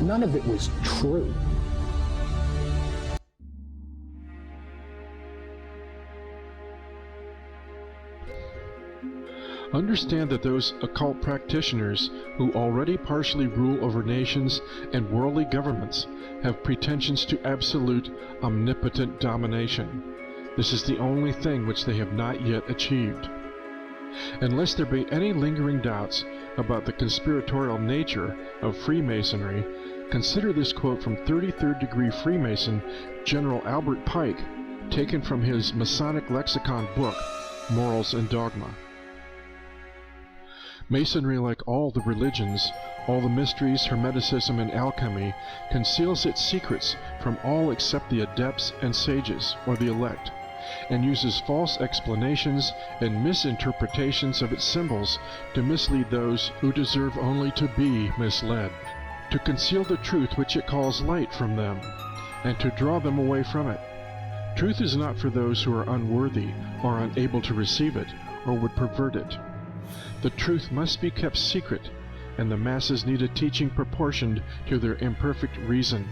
None of it was true. Understand that those occult practitioners who already partially rule over nations and worldly governments have pretensions to absolute, omnipotent domination. This is the only thing which they have not yet achieved. Unless there be any lingering doubts about the conspiratorial nature of Freemasonry, consider this quote from 33rd degree Freemason General Albert Pike, taken from his Masonic lexicon book, Morals and Dogma. Masonry, like all the religions, all the mysteries, hermeticism, and alchemy, conceals its secrets from all except the adepts and sages, or the elect. and uses false explanations and misinterpretations of its symbols to mislead those who deserve only to be misled, to conceal the truth which it calls light from them, and to draw them away from it. Truth is not for those who are unworthy or unable to receive it, or would pervert it. The truth must be kept secret, and the masses need a teaching proportioned to their imperfect reason.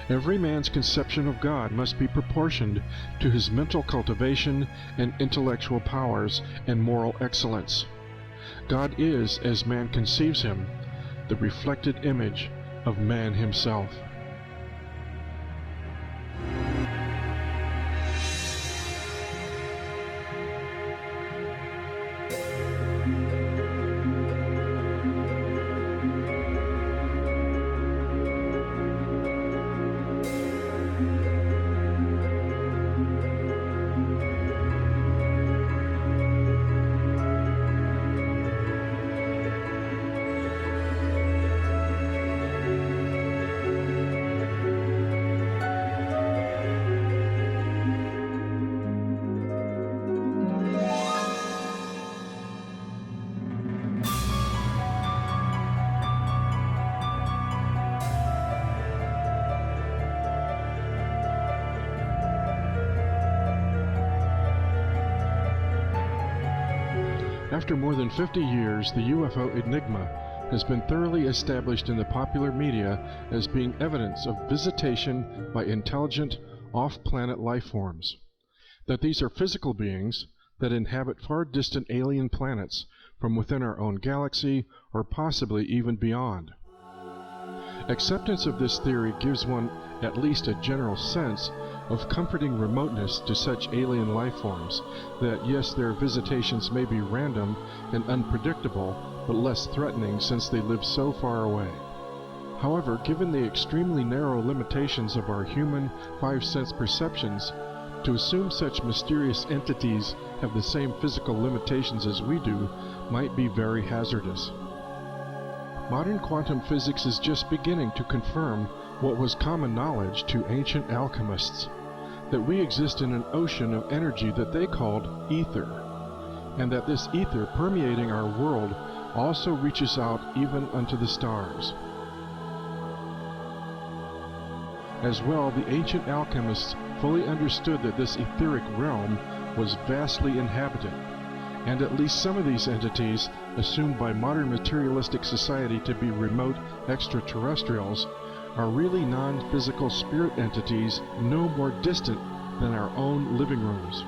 Every man's conception of God must be proportioned to his mental cultivation and intellectual powers and moral excellence. God is, as man conceives him, the reflected image of man himself. After more than 50 years, the UFO enigma has been thoroughly established in the popular media as being evidence of visitation by intelligent, off-planet life forms. That these are physical beings that inhabit far distant alien planets from within our own galaxy or possibly even beyond. Acceptance of this theory gives one at least a general sense of comforting remoteness to such alien life forms, that yes, their visitations may be random and unpredictable, but less threatening since they live so far away. However, given the extremely narrow limitations of our human five-sense perceptions, to assume such mysterious entities have the same physical limitations as we do might be very hazardous. Modern quantum physics is just beginning to confirm what was common knowledge to ancient alchemists, that we exist in an ocean of energy that they called ether, and that this ether permeating our world also reaches out even unto the stars. As well, the ancient alchemists fully understood that this etheric realm was vastly inhabited, and at least some of these entities, assumed by modern materialistic society to be remote extraterrestrials, are really non-physical spirit entities no more distant than our own living rooms.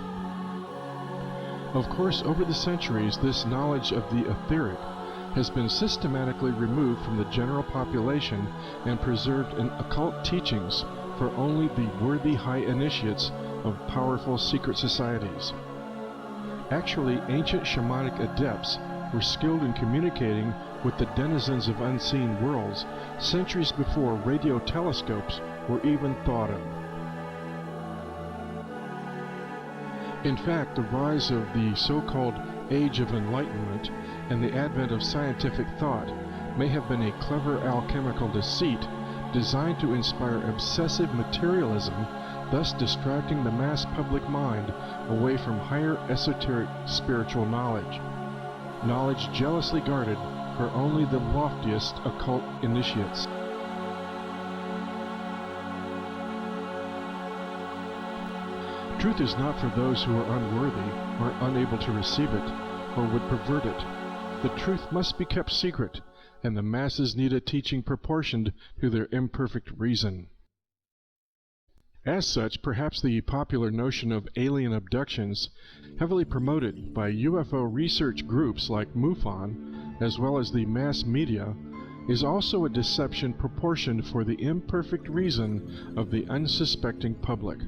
Of course, over the centuries, this knowledge of the etheric has been systematically removed from the general population and preserved in occult teachings for only the worthy high initiates of powerful secret societies. Actually, ancient shamanic adepts were skilled in communicating with the denizens of unseen worlds centuries before radio telescopes were even thought of. In fact, the rise of the so-called Age of Enlightenment and the advent of scientific thought may have been a clever alchemical deceit designed to inspire obsessive materialism, thus distracting the mass public mind away from higher esoteric spiritual knowledge, knowledge jealously guarded for only the loftiest occult initiates. Truth is not for those who are unworthy or unable to receive it or would pervert it. The truth must be kept secret, and the masses need a teaching proportioned to their imperfect reason. As such, perhaps the popular notion of alien abductions, heavily promoted by UFO research groups like MUFON, as well as the mass media, is also a deception proportioned for the imperfect reason of the unsuspecting public.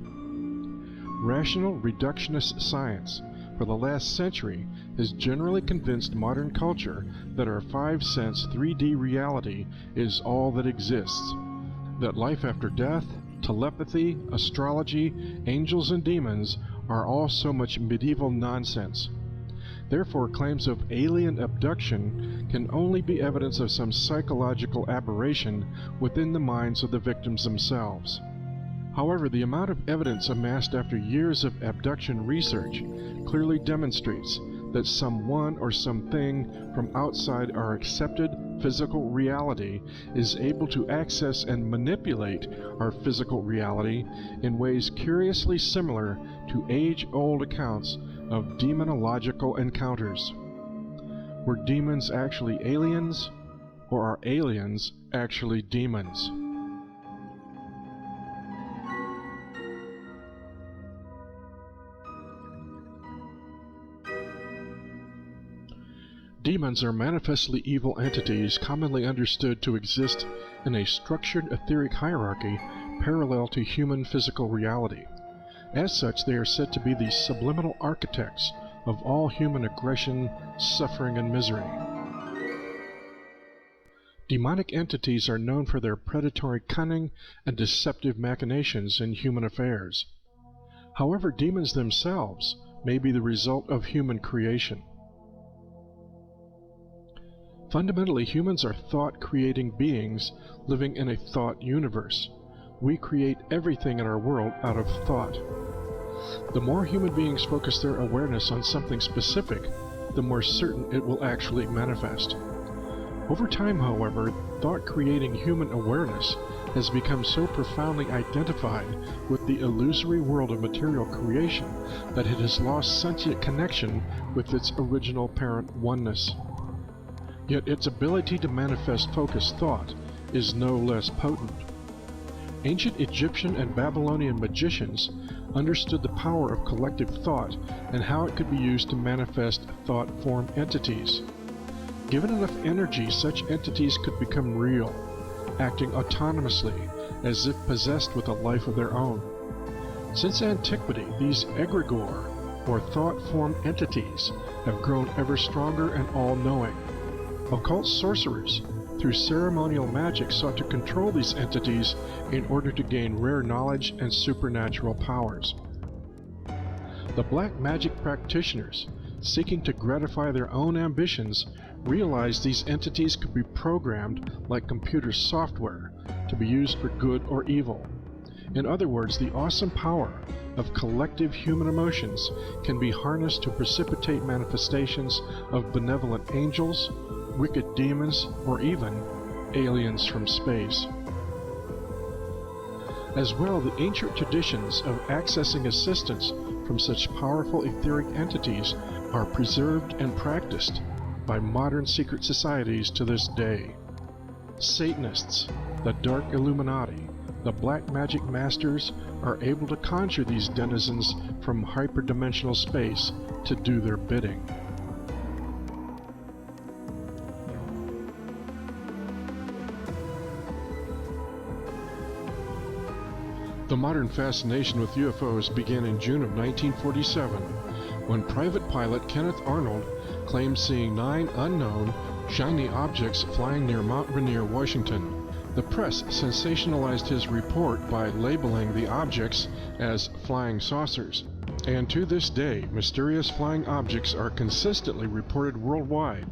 Rational reductionist science for the last century has generally convinced modern culture that our five-sense 3D reality is all that exists, that life after death, telepathy, astrology, angels and demons are all so much medieval nonsense. Therefore, claims of alien abduction can only be evidence of some psychological aberration within the minds of the victims themselves. However, the amount of evidence amassed after years of abduction research clearly demonstrates that someone or something from outside our accepted physical reality is able to access and manipulate our physical reality in ways curiously similar to age-old accounts of demonological encounters. Were demons actually aliens, or are aliens actually demons? Demons are manifestly evil entities commonly understood to exist in a structured etheric hierarchy parallel to human physical reality. As such, they are said to be the subliminal architects of all human aggression, suffering, and misery. Demonic entities are known for their predatory cunning and deceptive machinations in human affairs. However, demons themselves may be the result of human creation. Fundamentally, humans are thought-creating beings living in a thought universe. We create everything in our world out of thought. The more human beings focus their awareness on something specific, the more certain it will actually manifest. Over time, however, thought-creating human awareness has become so profoundly identified with the illusory world of material creation that it has lost sentient connection with its original parent oneness. Yet its ability to manifest focused thought is no less potent. Ancient Egyptian and Babylonian magicians understood the power of collective thought and how it could be used to manifest thought-form entities. Given enough energy, such entities could become real, acting autonomously as if possessed with a life of their own. Since antiquity, these egregore, or thought-form entities, have grown ever stronger and all-knowing. Occult sorcerers, through ceremonial magic, sought to control these entities in order to gain rare knowledge and supernatural powers. The black magic practitioners, seeking to gratify their own ambitions, realized these entities could be programmed like computer software to be used for good or evil. In other words, the awesome power of collective human emotions can be harnessed to precipitate manifestations of benevolent angels, wicked demons, or even aliens from space. As well, the ancient traditions of accessing assistance from such powerful etheric entities are preserved and practiced by modern secret societies to this day. Satanists, the Dark Illuminati, the Black Magic Masters are able to conjure these denizens from hyperdimensional space to do their bidding. The modern fascination with UFOs began in June of 1947, when private pilot Kenneth Arnold claimed seeing 9 unknown, shiny objects flying near Mount Rainier, Washington. The press sensationalized his report by labeling the objects as flying saucers, and to this day, mysterious flying objects are consistently reported worldwide.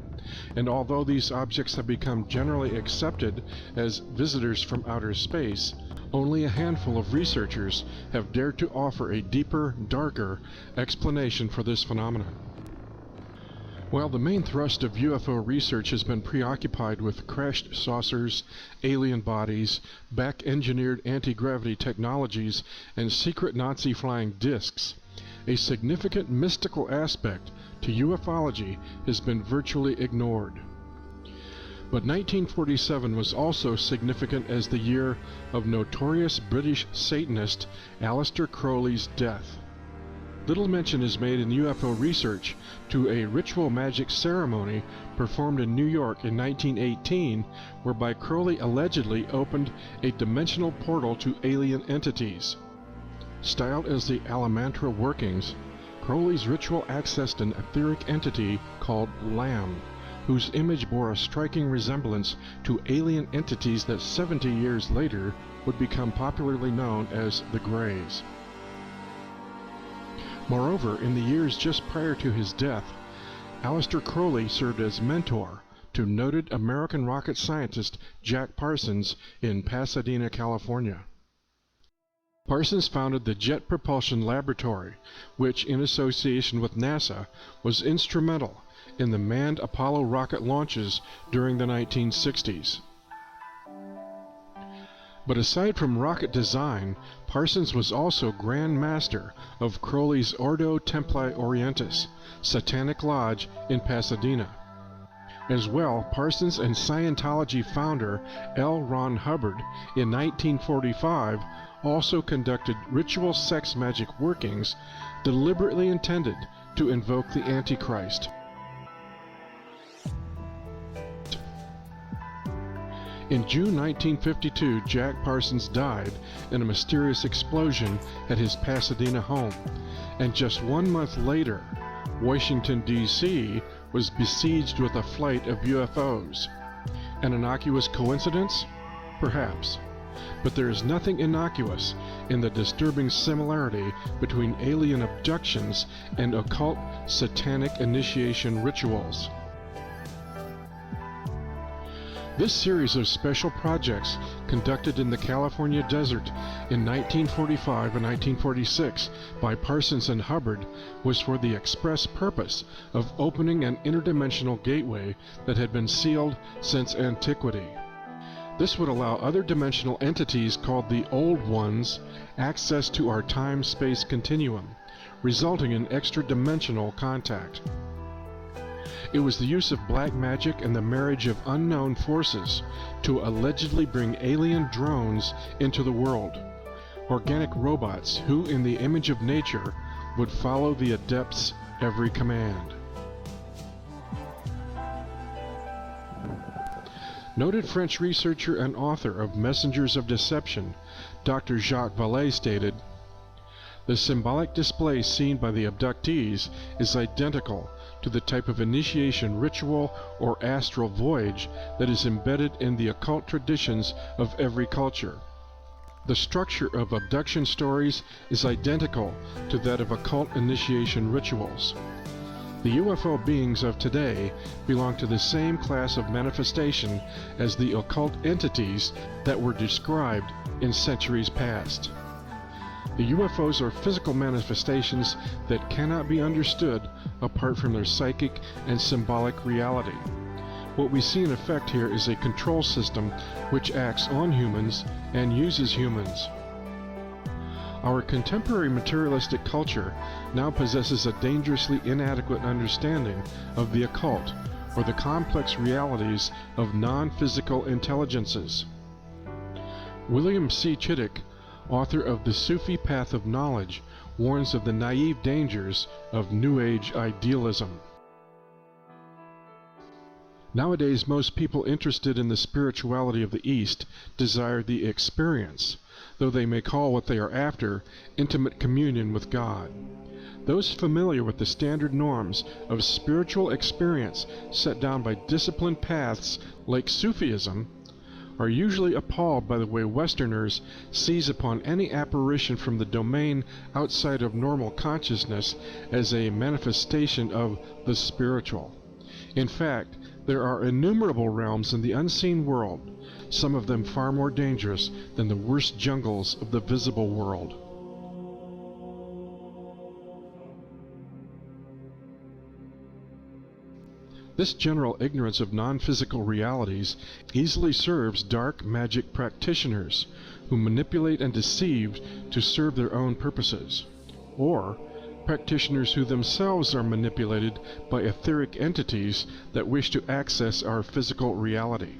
And although these objects have become generally accepted as visitors from outer space, only a handful of researchers have dared to offer a deeper, darker explanation for this phenomenon. While the main thrust of UFO research has been preoccupied with crashed saucers, alien bodies, back-engineered anti-gravity technologies, and secret Nazi flying discs, a significant mystical aspect to ufology has been virtually ignored. But 1947 was also significant as the year of notorious British Satanist Aleister Crowley's death. Little mention is made in UFO research to a ritual magic ceremony performed in New York in 1918, whereby Crowley allegedly opened a dimensional portal to alien entities. Styled as the Alamantra workings, Crowley's ritual accessed an etheric entity called Lamb, whose image bore a striking resemblance to alien entities that 70 years later would become popularly known as the Greys. Moreover, in the years just prior to his death, Aleister Crowley served as mentor to noted American rocket scientist Jack Parsons in Pasadena, California. Parsons founded the Jet Propulsion Laboratory, which, in association with NASA, was instrumental in the manned Apollo rocket launches during the 1960s. But aside from rocket design, Parsons was also Grand Master of Crowley's Ordo Templi Orientis, Satanic Lodge in Pasadena. As well, Parsons and Scientology founder L. Ron Hubbard in 1945 also conducted ritual sex magic workings deliberately intended to invoke the Antichrist. In June 1952, Jack Parsons died in a mysterious explosion at his Pasadena home, and just 1 month later, Washington, D.C. was besieged with a flight of UFOs. An innocuous coincidence? Perhaps. But there is nothing innocuous in the disturbing similarity between alien abductions and occult satanic initiation rituals. This series of special projects conducted in the California desert in 1945 and 1946 by Parsons and Hubbard was for the express purpose of opening an interdimensional gateway that had been sealed since antiquity. This would allow other dimensional entities called the Old Ones access to our time-space continuum, resulting in extra-dimensional contact. It was the use of black magic and the marriage of unknown forces to allegedly bring alien drones into the world, organic robots who, in the image of nature, would follow the adept's every command. Noted French researcher and author of Messengers of Deception, Dr. Jacques Vallée stated, "The symbolic display seen by the abductees is identical to the type of initiation ritual or astral voyage that is embedded in the occult traditions of every culture. The structure of abduction stories is identical to that of occult initiation rituals. The UFO beings of today belong to the same class of manifestation as the occult entities that were described in centuries past. The UFOs are physical manifestations that cannot be understood apart from their psychic and symbolic reality. What we see in effect here is a control system which acts on humans and uses humans. Our contemporary materialistic culture now possesses a dangerously inadequate understanding of the occult, or the complex realities of non-physical intelligences." William C. Chittick, author of The Sufi Path of Knowledge, warns of the naive dangers of New Age idealism. Nowadays, most people interested in the spirituality of the East desire the experience, though they may call what they are after intimate communion with God. Those familiar with the standard norms of spiritual experience set down by disciplined paths like Sufism are usually appalled by the way Westerners seize upon any apparition from the domain outside of normal consciousness as a manifestation of the spiritual. In fact, there are innumerable realms in the unseen world, some of them far more dangerous than the worst jungles of the visible world. This general ignorance of non-physical realities easily serves dark magic practitioners who manipulate and deceive to serve their own purposes, or practitioners who themselves are manipulated by etheric entities that wish to access our physical reality.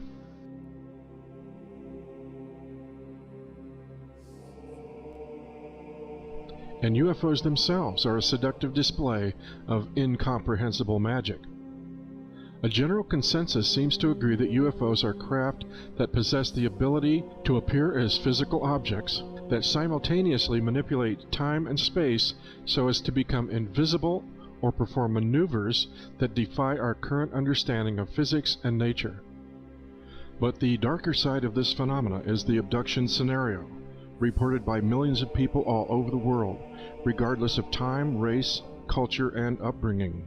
And UFOs themselves are a seductive display of incomprehensible magic. A general consensus seems to agree that UFOs are craft that possess the ability to appear as physical objects that simultaneously manipulate time and space so as to become invisible or perform maneuvers that defy our current understanding of physics and nature. But the darker side of this phenomena is the abduction scenario, reported by millions of people all over the world, regardless of time, race, culture, and upbringing.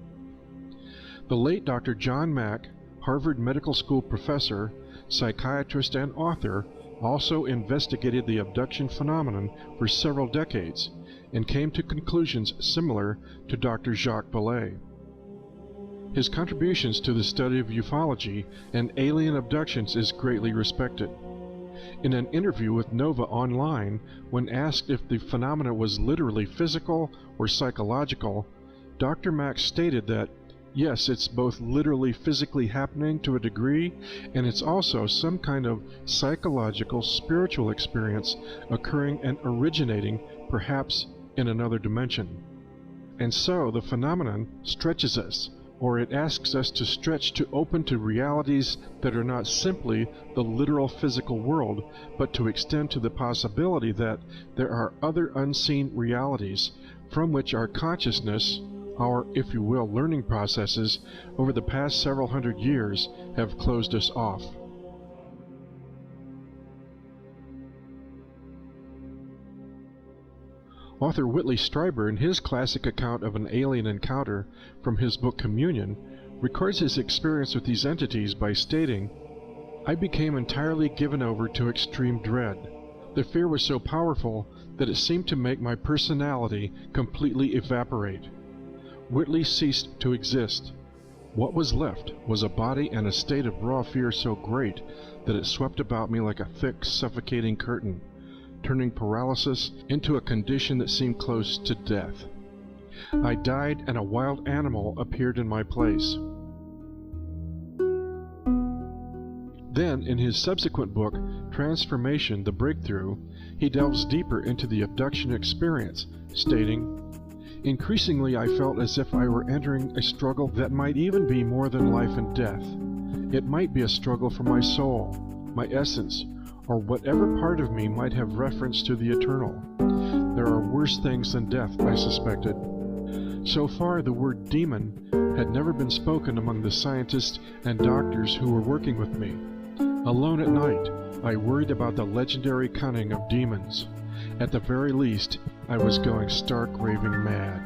The late Dr. John Mack, Harvard Medical School professor, psychiatrist, and author, also investigated the abduction phenomenon for several decades and came to conclusions similar to Dr. Jacques Vallée. His contributions to the study of ufology and alien abductions is greatly respected. In an interview with Nova Online, when asked if the phenomena was literally physical or psychological, Dr. Max stated that, yes, it's both literally physically happening to a degree, and it's also some kind of psychological, spiritual experience occurring and originating, perhaps, in another dimension. And so the phenomenon stretches us, or it asks us to stretch to open to realities that are not simply the literal physical world, but to extend to the possibility that there are other unseen realities from which our consciousness, our, if you will, learning processes over the past several hundred years have closed us off. Author Whitley Strieber, in his classic account of an alien encounter from his book Communion, records his experience with these entities by stating, "I became entirely given over to extreme dread. The fear was so powerful that it seemed to make my personality completely evaporate. Whitley ceased to exist. What was left was a body and a state of raw fear so great that it swept about me like a thick, suffocating curtain, turning paralysis into a condition that seemed close to death. I died and a wild animal appeared in my place." Then, in his subsequent book, Transformation: The Breakthrough, he delves deeper into the abduction experience, stating, "Increasingly I felt as if I were entering a struggle that might even be more than life and death. It might be a struggle for my soul, my essence, or whatever part of me might have reference to the eternal. There are worse things than death, I suspected. So far, the word demon had never been spoken among the scientists and doctors who were working with me. Alone at night, I worried about the legendary cunning of demons. At the very least, I was going stark raving mad."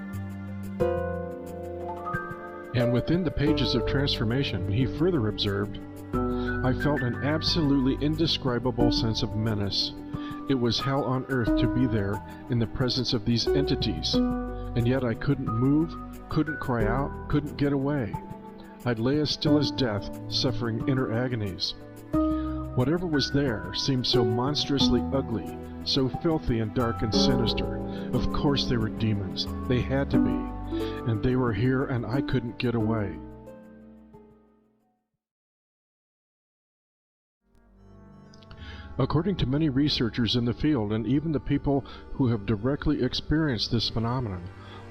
And within the pages of Transformation, he further observed, "I felt an absolutely indescribable sense of menace. It was hell on earth to be there in the presence of these entities, and yet I couldn't move, couldn't cry out, couldn't get away. I'd lay as still as death, suffering inner agonies. Whatever was there seemed so monstrously ugly, so filthy and dark and sinister. Of course they were demons. They had to be. And they were here and I couldn't get away." According to many researchers in the field, and even the people who have directly experienced this phenomenon,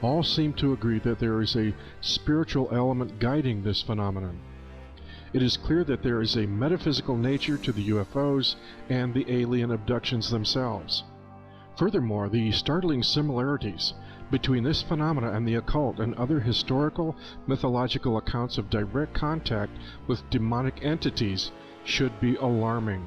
all seem to agree that there is a spiritual element guiding this phenomenon. It is clear that there is a metaphysical nature to the UFOs and the alien abductions themselves. Furthermore, the startling similarities between this phenomena and the occult and other historical, mythological accounts of direct contact with demonic entities should be alarming.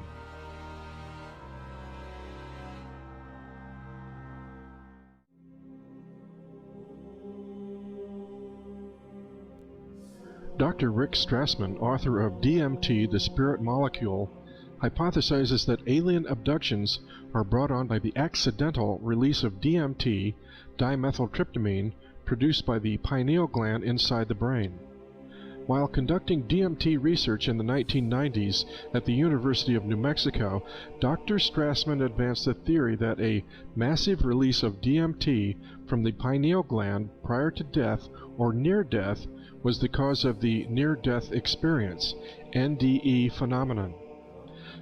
Dr. Rick Strassman, author of DMT, the Spirit Molecule, hypothesizes that alien abductions are brought on by the accidental release of DMT, dimethyltryptamine, produced by the pineal gland inside the brain. While conducting DMT research in the 1990s at the University of New Mexico, Dr. Strassman advanced the theory that a massive release of DMT from the pineal gland prior to death or near death was the cause of the near-death experience, NDE phenomenon.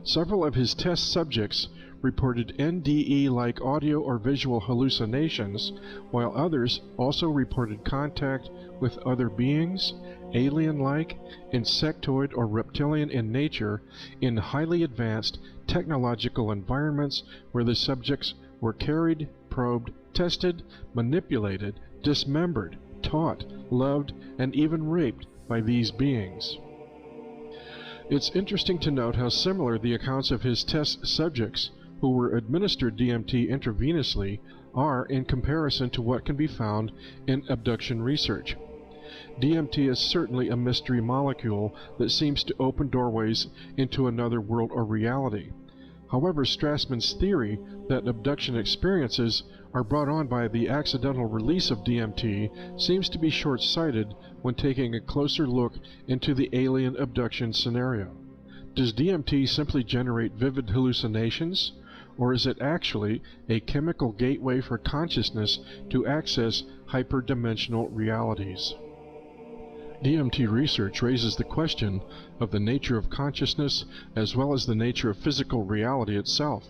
Several of his test subjects reported NDE-like audio or visual hallucinations, while others also reported contact with other beings, alien-like, insectoid or reptilian in nature, in highly advanced technological environments where the subjects were carried, probed, tested, manipulated, dismembered, taught, loved, and even raped by these beings. It's interesting to note how similar the accounts of his test subjects who were administered DMT intravenously are in comparison to what can be found in abduction research. DMT is certainly a mystery molecule that seems to open doorways into another world or reality. However, Strassman's theory that abduction experiences are brought on by the accidental release of DMT seems to be short-sighted when taking a closer look into the alien abduction scenario. Does DMT simply generate vivid hallucinations, or is it actually a chemical gateway for consciousness to access hyperdimensional realities? DMT research raises the question of the nature of consciousness as well as the nature of physical reality itself.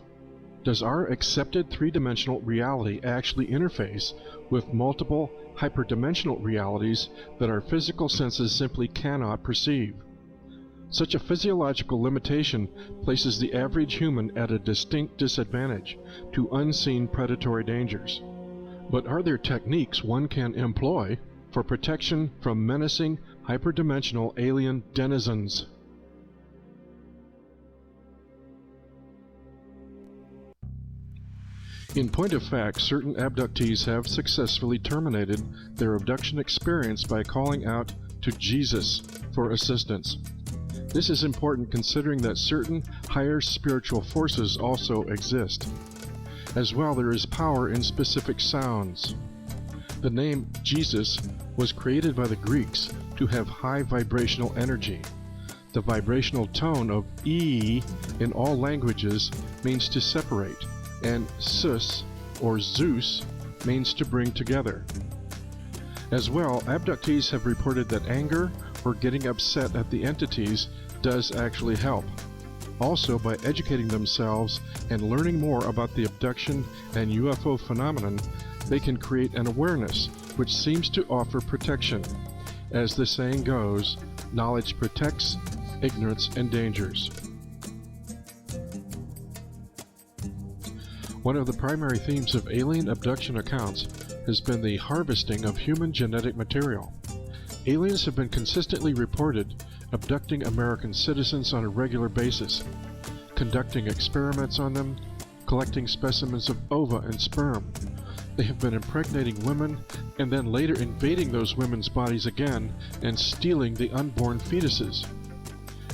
Does our accepted three-dimensional reality actually interface with multiple hyperdimensional realities that our physical senses simply cannot perceive? Such a physiological limitation places the average human at a distinct disadvantage to unseen predatory dangers. But are there techniques one can employ for protection from menacing hyperdimensional alien denizens? In point of fact, certain abductees have successfully terminated their abduction experience by calling out to Jesus for assistance. This is important considering that certain higher spiritual forces also exist. As well, there is power in specific sounds. The name Jesus was created by the Greeks to have high vibrational energy. The vibrational tone of E in all languages means to separate, and Sus, or Zeus, means to bring together. As well, abductees have reported that anger or getting upset at the entities does actually help. Also, by educating themselves and learning more about the abduction and UFO phenomenon, they can create an awareness which seems to offer protection. As the saying goes, knowledge protects, ignorance endangers. One of the primary themes of alien abduction accounts has been the harvesting of human genetic material. Aliens have been consistently reported abducting American citizens on a regular basis, conducting experiments on them, collecting specimens of ova and sperm. They have been impregnating women and then later invading those women's bodies again and stealing the unborn fetuses.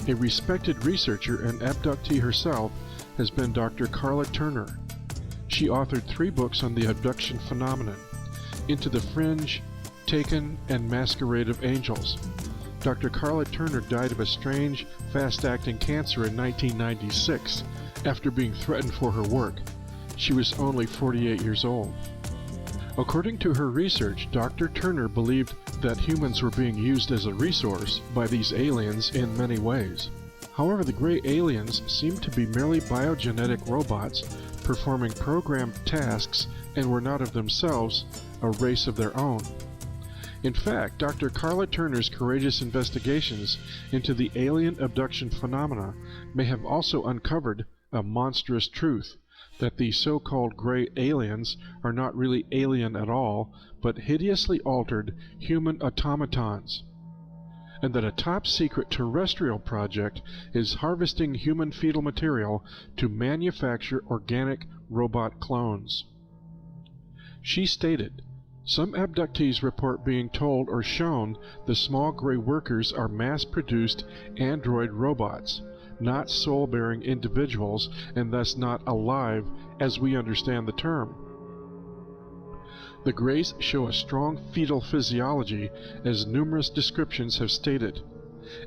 A respected researcher and abductee herself has been Dr. Carla Turner. She authored 3 books on the abduction phenomenon: Into the Fringe, Taken, and Masquerade of Angels. Dr. Carla Turner died of a strange, fast-acting cancer in 1996 after being threatened for her work. She was only 48 years old. According to her research, Dr. Turner believed that humans were being used as a resource by these aliens in many ways. However, the gray aliens seemed to be merely biogenetic robots performing programmed tasks and were not of themselves a race of their own. In fact, Dr. Carla Turner's courageous investigations into the alien abduction phenomena may have also uncovered a monstrous truth, that the so-called gray aliens are not really alien at all, but hideously altered human automatons, and that a top-secret terrestrial project is harvesting human fetal material to manufacture organic robot clones. She stated, "Some abductees report being told or shown the small gray workers are mass-produced android robots, not soul-bearing individuals, and thus not alive as we understand the term. The Greys show a strong fetal physiology, as numerous descriptions have stated,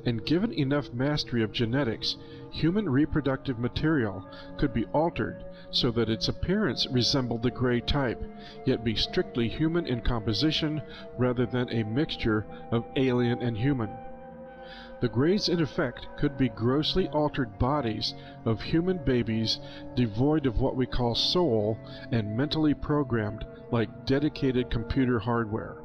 and given enough mastery of genetics, human reproductive material could be altered so that its appearance resembled the Grey type, yet be strictly human in composition rather than a mixture of alien and human. The Greys, in effect, could be grossly altered bodies of human babies devoid of what we call soul and mentally programmed like dedicated computer hardware."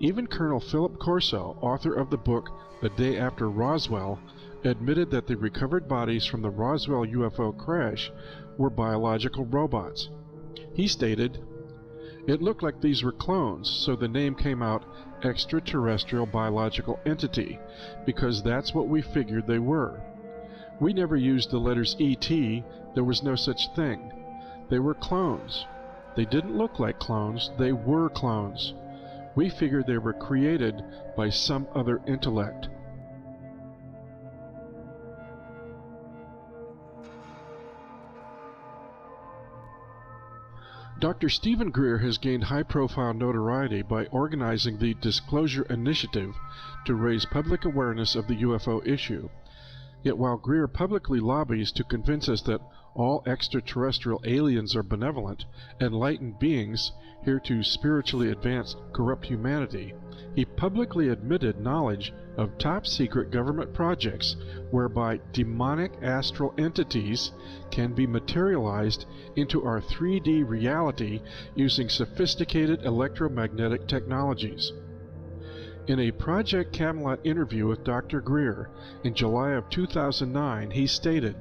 Even Colonel Philip Corso, author of the book The Day After Roswell, admitted that the recovered bodies from the Roswell UFO crash were biological robots. He stated, "It looked like these were clones, so the name came out extraterrestrial biological entity, because that's what we figured they were. We never used the letters ET, there was no such thing. They were clones. They didn't look like clones, they were clones. We figured they were created by some other intellect. Dr. Stephen Greer has gained high-profile notoriety by organizing the Disclosure Initiative to raise public awareness of the UFO issue. Yet while Greer publicly lobbies to convince us that all extraterrestrial aliens are benevolent, enlightened beings here to spiritually advance corrupt humanity, he publicly admitted knowledge of top-secret government projects whereby demonic astral entities can be materialized into our 3D reality using sophisticated electromagnetic technologies. In a Project Camelot interview with Dr. Greer in July of 2009, he stated,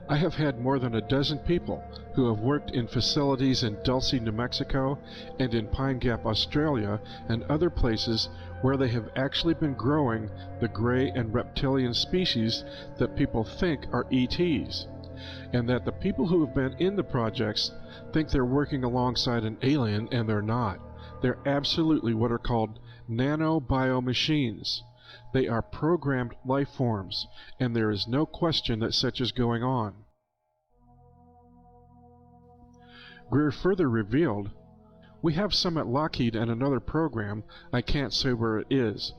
"I have had more than a dozen people who have worked in facilities in Dulce, New Mexico, and in Pine Gap, Australia, and other places where they have actually been growing the gray and reptilian species that people think are ETs, and that the people who have been in the projects think they're working alongside an alien, and they're not. They're absolutely what are called nano-bio-machines. They are programmed life forms, and there is no question that such is going on." Greer further revealed, "We have some at Lockheed and another program, I can't say where it is,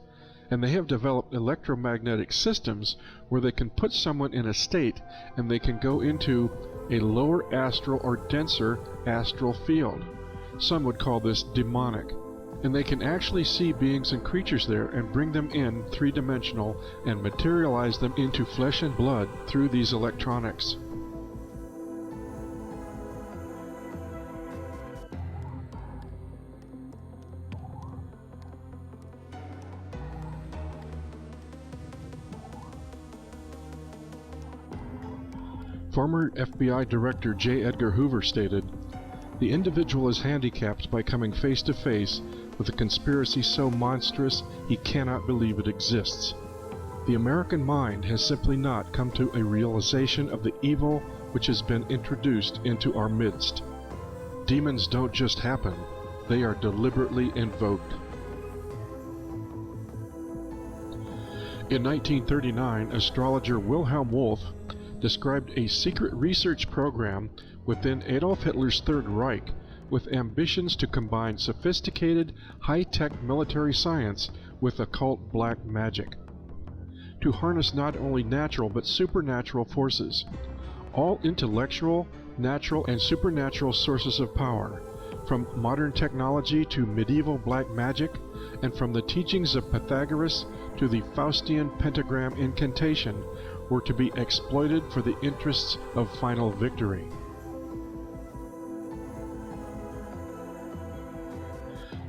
and they have developed electromagnetic systems where they can put someone in a state and they can go into a lower astral or denser astral field. Some would call this demonic. And they can actually see beings and creatures there and bring them in three-dimensional and materialize them into flesh and blood through these electronics." Former FBI Director J. Edgar Hoover stated, "The individual is handicapped by coming face to face with a conspiracy so monstrous he cannot believe it exists. The American mind has simply not come to a realization of the evil which has been introduced into our midst. Demons don't just happen, they are deliberately invoked." In 1939, astrologer Wilhelm Wolff described a secret research program within Adolf Hitler's Third Reich with ambitions to combine sophisticated, high-tech military science with occult black magic, to harness not only natural but supernatural forces, all intellectual, natural, and supernatural sources of power, from modern technology to medieval black magic, and from the teachings of Pythagoras to the Faustian pentagram incantation, were to be exploited for the interests of final victory.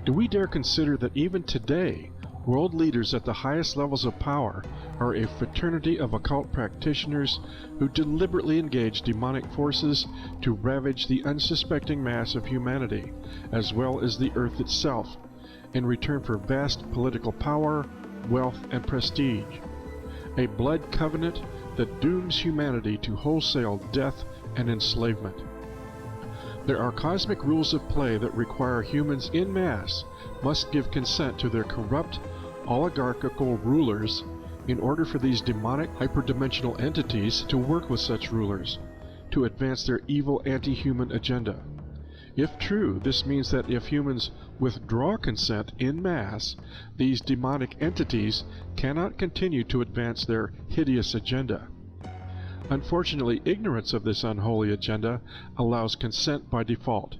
Do we dare consider that even today, world leaders at the highest levels of power are a fraternity of occult practitioners who deliberately engage demonic forces to ravage the unsuspecting mass of humanity, as well as the earth itself, in return for vast political power, wealth, and prestige? A blood covenant that dooms humanity to wholesale death and enslavement. There are cosmic rules of play that require humans en masse must give consent to their corrupt, oligarchical rulers in order for these demonic hyperdimensional entities to work with such rulers, to advance their evil anti-human agenda. If true, this means that if humans withdraw consent en masse, these demonic entities cannot continue to advance their hideous agenda. Unfortunately, ignorance of this unholy agenda allows consent by default.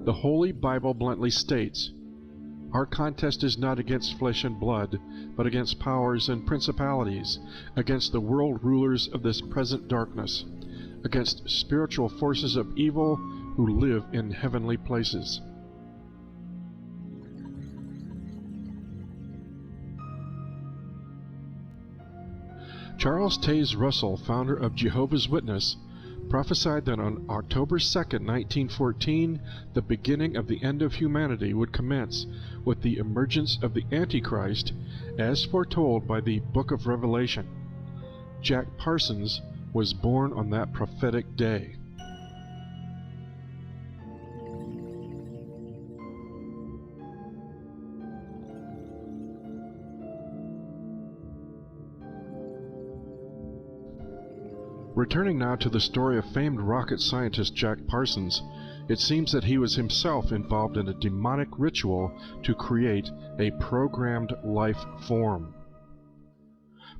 The Holy Bible bluntly states, "Our contest is not against flesh and blood, but against powers and principalities, against the world rulers of this present darkness, against spiritual forces of evil who live in heavenly places." Charles Taze Russell, founder of Jehovah's Witness, prophesied that on October 2nd, 1914, the beginning of the end of humanity would commence with the emergence of the Antichrist, as foretold by the Book of Revelation. Jack Parsons was born on that prophetic day. Returning now to the story of famed rocket scientist Jack Parsons, it seems that he was himself involved in a demonic ritual to create a programmed life form.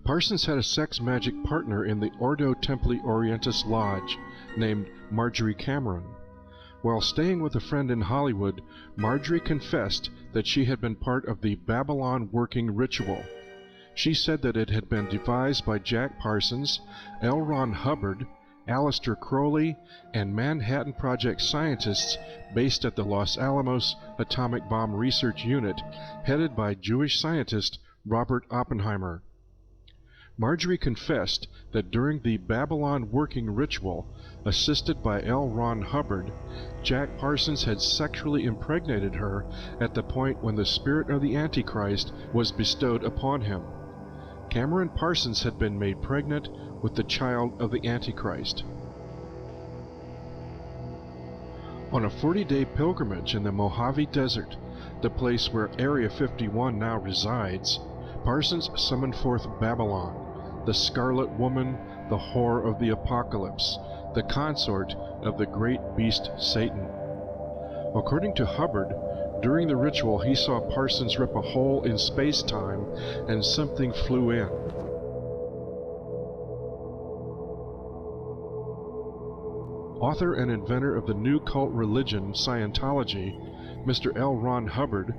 Parsons had a sex magic partner in the Ordo Templi Orientis Lodge named Marjorie Cameron. While staying with a friend in Hollywood, Marjorie confessed that she had been part of the Babylon working ritual. She said that it had been devised by Jack Parsons, L. Ron Hubbard, Aleister Crowley, and Manhattan Project scientists based at the Los Alamos Atomic Bomb Research Unit, headed by Jewish scientist Robert Oppenheimer. Marjorie confessed that during the Babylon working ritual, assisted by L. Ron Hubbard, Jack Parsons had sexually impregnated her at the point when the spirit of the Antichrist was bestowed upon him. Cameron Parsons had been made pregnant with the child of the Antichrist. On a 40-day pilgrimage in the Mojave Desert, the place where Area 51 now resides, Parsons summoned forth Babylon, the Scarlet Woman, the whore of the Apocalypse, the consort of the great beast Satan. According to Hubbard, during the ritual he saw Parsons rip a hole in space-time and something flew in. Author and inventor of the new cult religion Scientology, Mr. L. Ron Hubbard,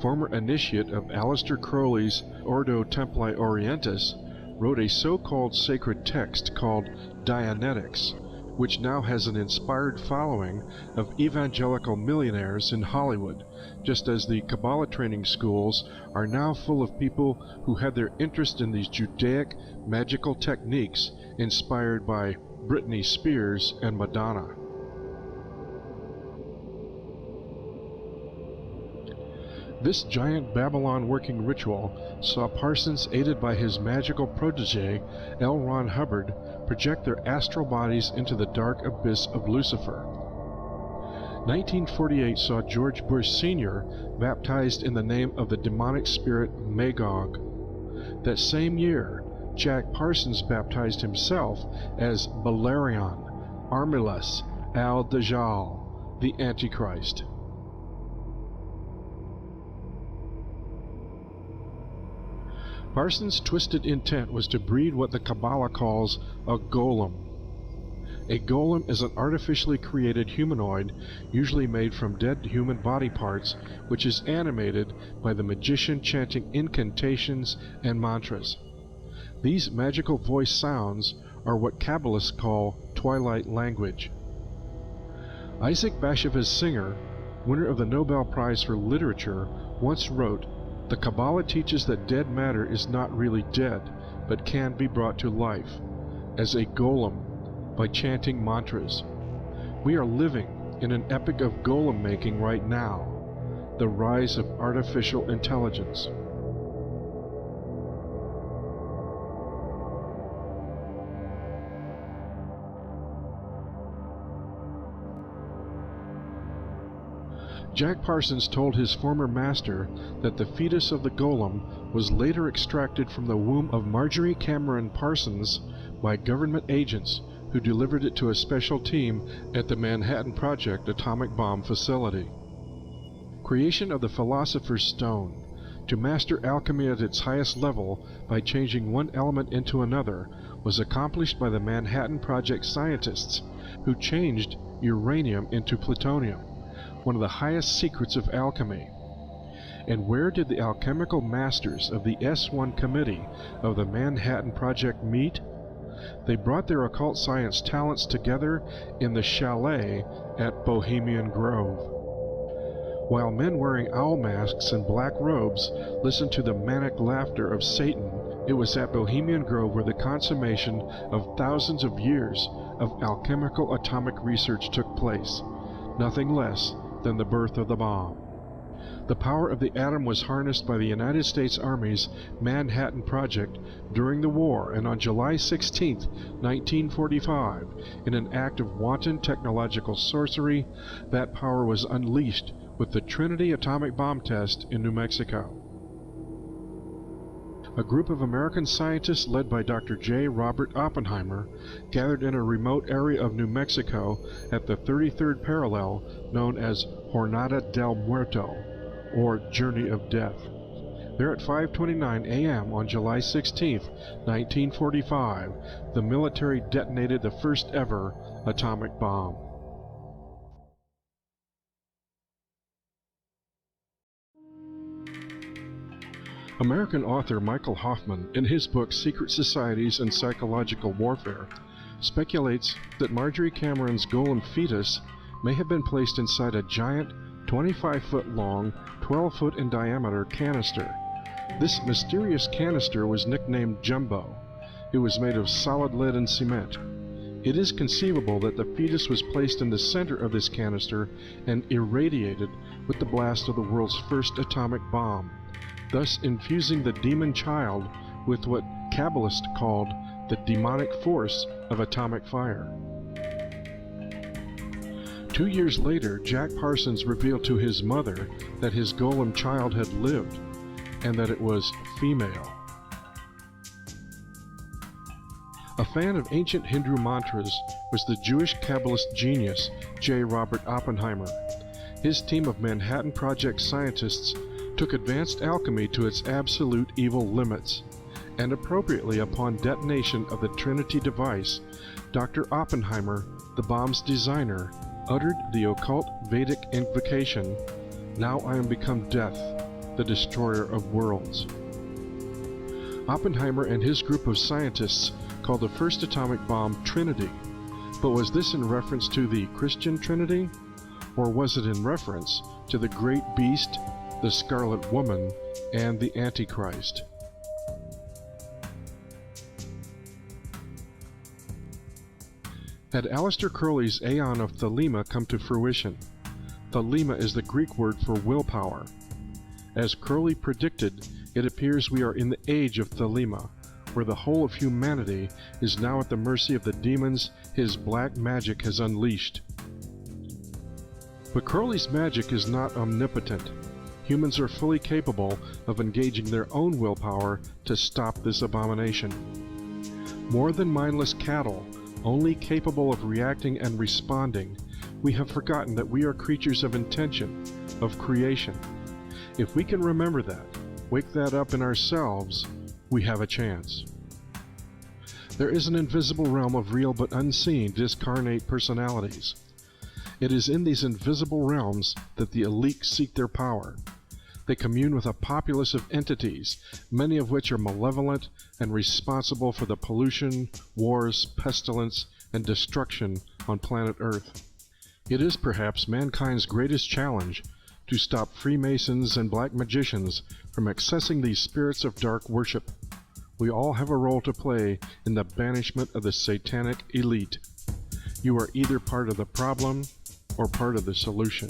former initiate of Aleister Crowley's Ordo Templi Orientis, wrote a so-called sacred text called Dianetics, which now has an inspired following of evangelical millionaires in Hollywood, just as the Kabbalah training schools are now full of people who had their interest in these Judaic magical techniques inspired by Britney Spears and Madonna. This giant Babylon working ritual saw Parsons, aided by his magical protege, L. Ron Hubbard, project their astral bodies into the dark abyss of Lucifer. 1948 saw George Bush Sr. baptized in the name of the demonic spirit Magog. That same year, Jack Parsons baptized himself as Belerion, Armilus, Al-Dajjal, the Antichrist. Parsons' twisted intent was to breed what the Kabbalah calls a golem. A golem is an artificially created humanoid, usually made from dead human body parts, which is animated by the magician chanting incantations and mantras. These magical voice sounds are what Kabbalists call twilight language. Isaac Bashevis Singer, winner of the Nobel Prize for Literature, once wrote, "The Kabbalah teaches that dead matter is not really dead, but can be brought to life, as a golem, by chanting mantras. We are living in an epoch of golem making right now, the rise of artificial intelligence." Jack Parsons told his former master that the fetus of the golem was later extracted from the womb of Marjorie Cameron Parsons by government agents who delivered it to a special team at the Manhattan Project atomic bomb facility. Creation of the Philosopher's Stone, to master alchemy at its highest level by changing one element into another, was accomplished by the Manhattan Project scientists who changed uranium into plutonium, one of the highest secrets of alchemy. And where did the alchemical masters of the S1 Committee of the Manhattan Project meet? They brought their occult science talents together in the chalet at Bohemian Grove. While men wearing owl masks and black robes listened to the manic laughter of Satan, it was at Bohemian Grove where the consummation of thousands of years of alchemical atomic research took place, nothing less than the birth of the bomb. The power of the atom was harnessed by the United States Army's Manhattan Project during the war, and on July 16, 1945, in an act of wanton technological sorcery, that power was unleashed with the Trinity atomic bomb test in New Mexico. a group of American scientists led by Dr. J. Robert Oppenheimer gathered in a remote area of New Mexico at the 33rd parallel known as Jornada del Muerto, or Journey of Death. There at 5:29 a.m. on July 16, 1945, the military detonated the first ever atomic bomb. American author Michael Hoffman, in his book Secret Societies and Psychological Warfare, speculates that Marjorie Cameron's golem fetus may have been placed inside a giant 25-foot long, 12-foot in diameter canister. This mysterious canister was nicknamed Jumbo. It was made of solid lead and cement. It is conceivable that the fetus was placed in the center of this canister and irradiated with the blast of the world's first atomic bomb, thus infusing the demon child with what Kabbalists called the demonic force of atomic fire. 2 years later, Jack Parsons revealed to his mother that his golem child had lived, and that it was female. A fan of ancient Hindu mantras was the Jewish Kabbalist genius J. Robert Oppenheimer. His team of Manhattan Project scientists took advanced alchemy to its absolute evil limits, and appropriately upon detonation of the Trinity device, Dr. Oppenheimer, the bomb's designer, uttered the occult Vedic invocation, "Now I am become death, the destroyer of worlds." Oppenheimer and his group of scientists called the first atomic bomb Trinity, but was this in reference to the Christian Trinity, or was it in reference to the great beast, the Scarlet Woman, and the Antichrist? Had Aleister Crowley's Aeon of Thelema come to fruition? Thelema is the Greek word for willpower. As Crowley predicted, it appears we are in the age of Thelema, where the whole of humanity is now at the mercy of the demons his black magic has unleashed. But Crowley's magic is not omnipotent. Humans are fully capable of engaging their own willpower to stop this abomination. More than mindless cattle, only capable of reacting and responding, we have forgotten that we are creatures of intention, of creation. If we can remember that, wake that up in ourselves, we have a chance. There is an invisible realm of real but unseen discarnate personalities. It is in these invisible realms that the elite seek their power. They commune with a populace of entities, many of which are malevolent and responsible for the pollution, wars, pestilence, and destruction on planet Earth. It is perhaps mankind's greatest challenge to stop Freemasons and black magicians from accessing these spirits of dark worship. We all have a role to play in the banishment of the satanic elite. You are either part of the problem or part of the solution.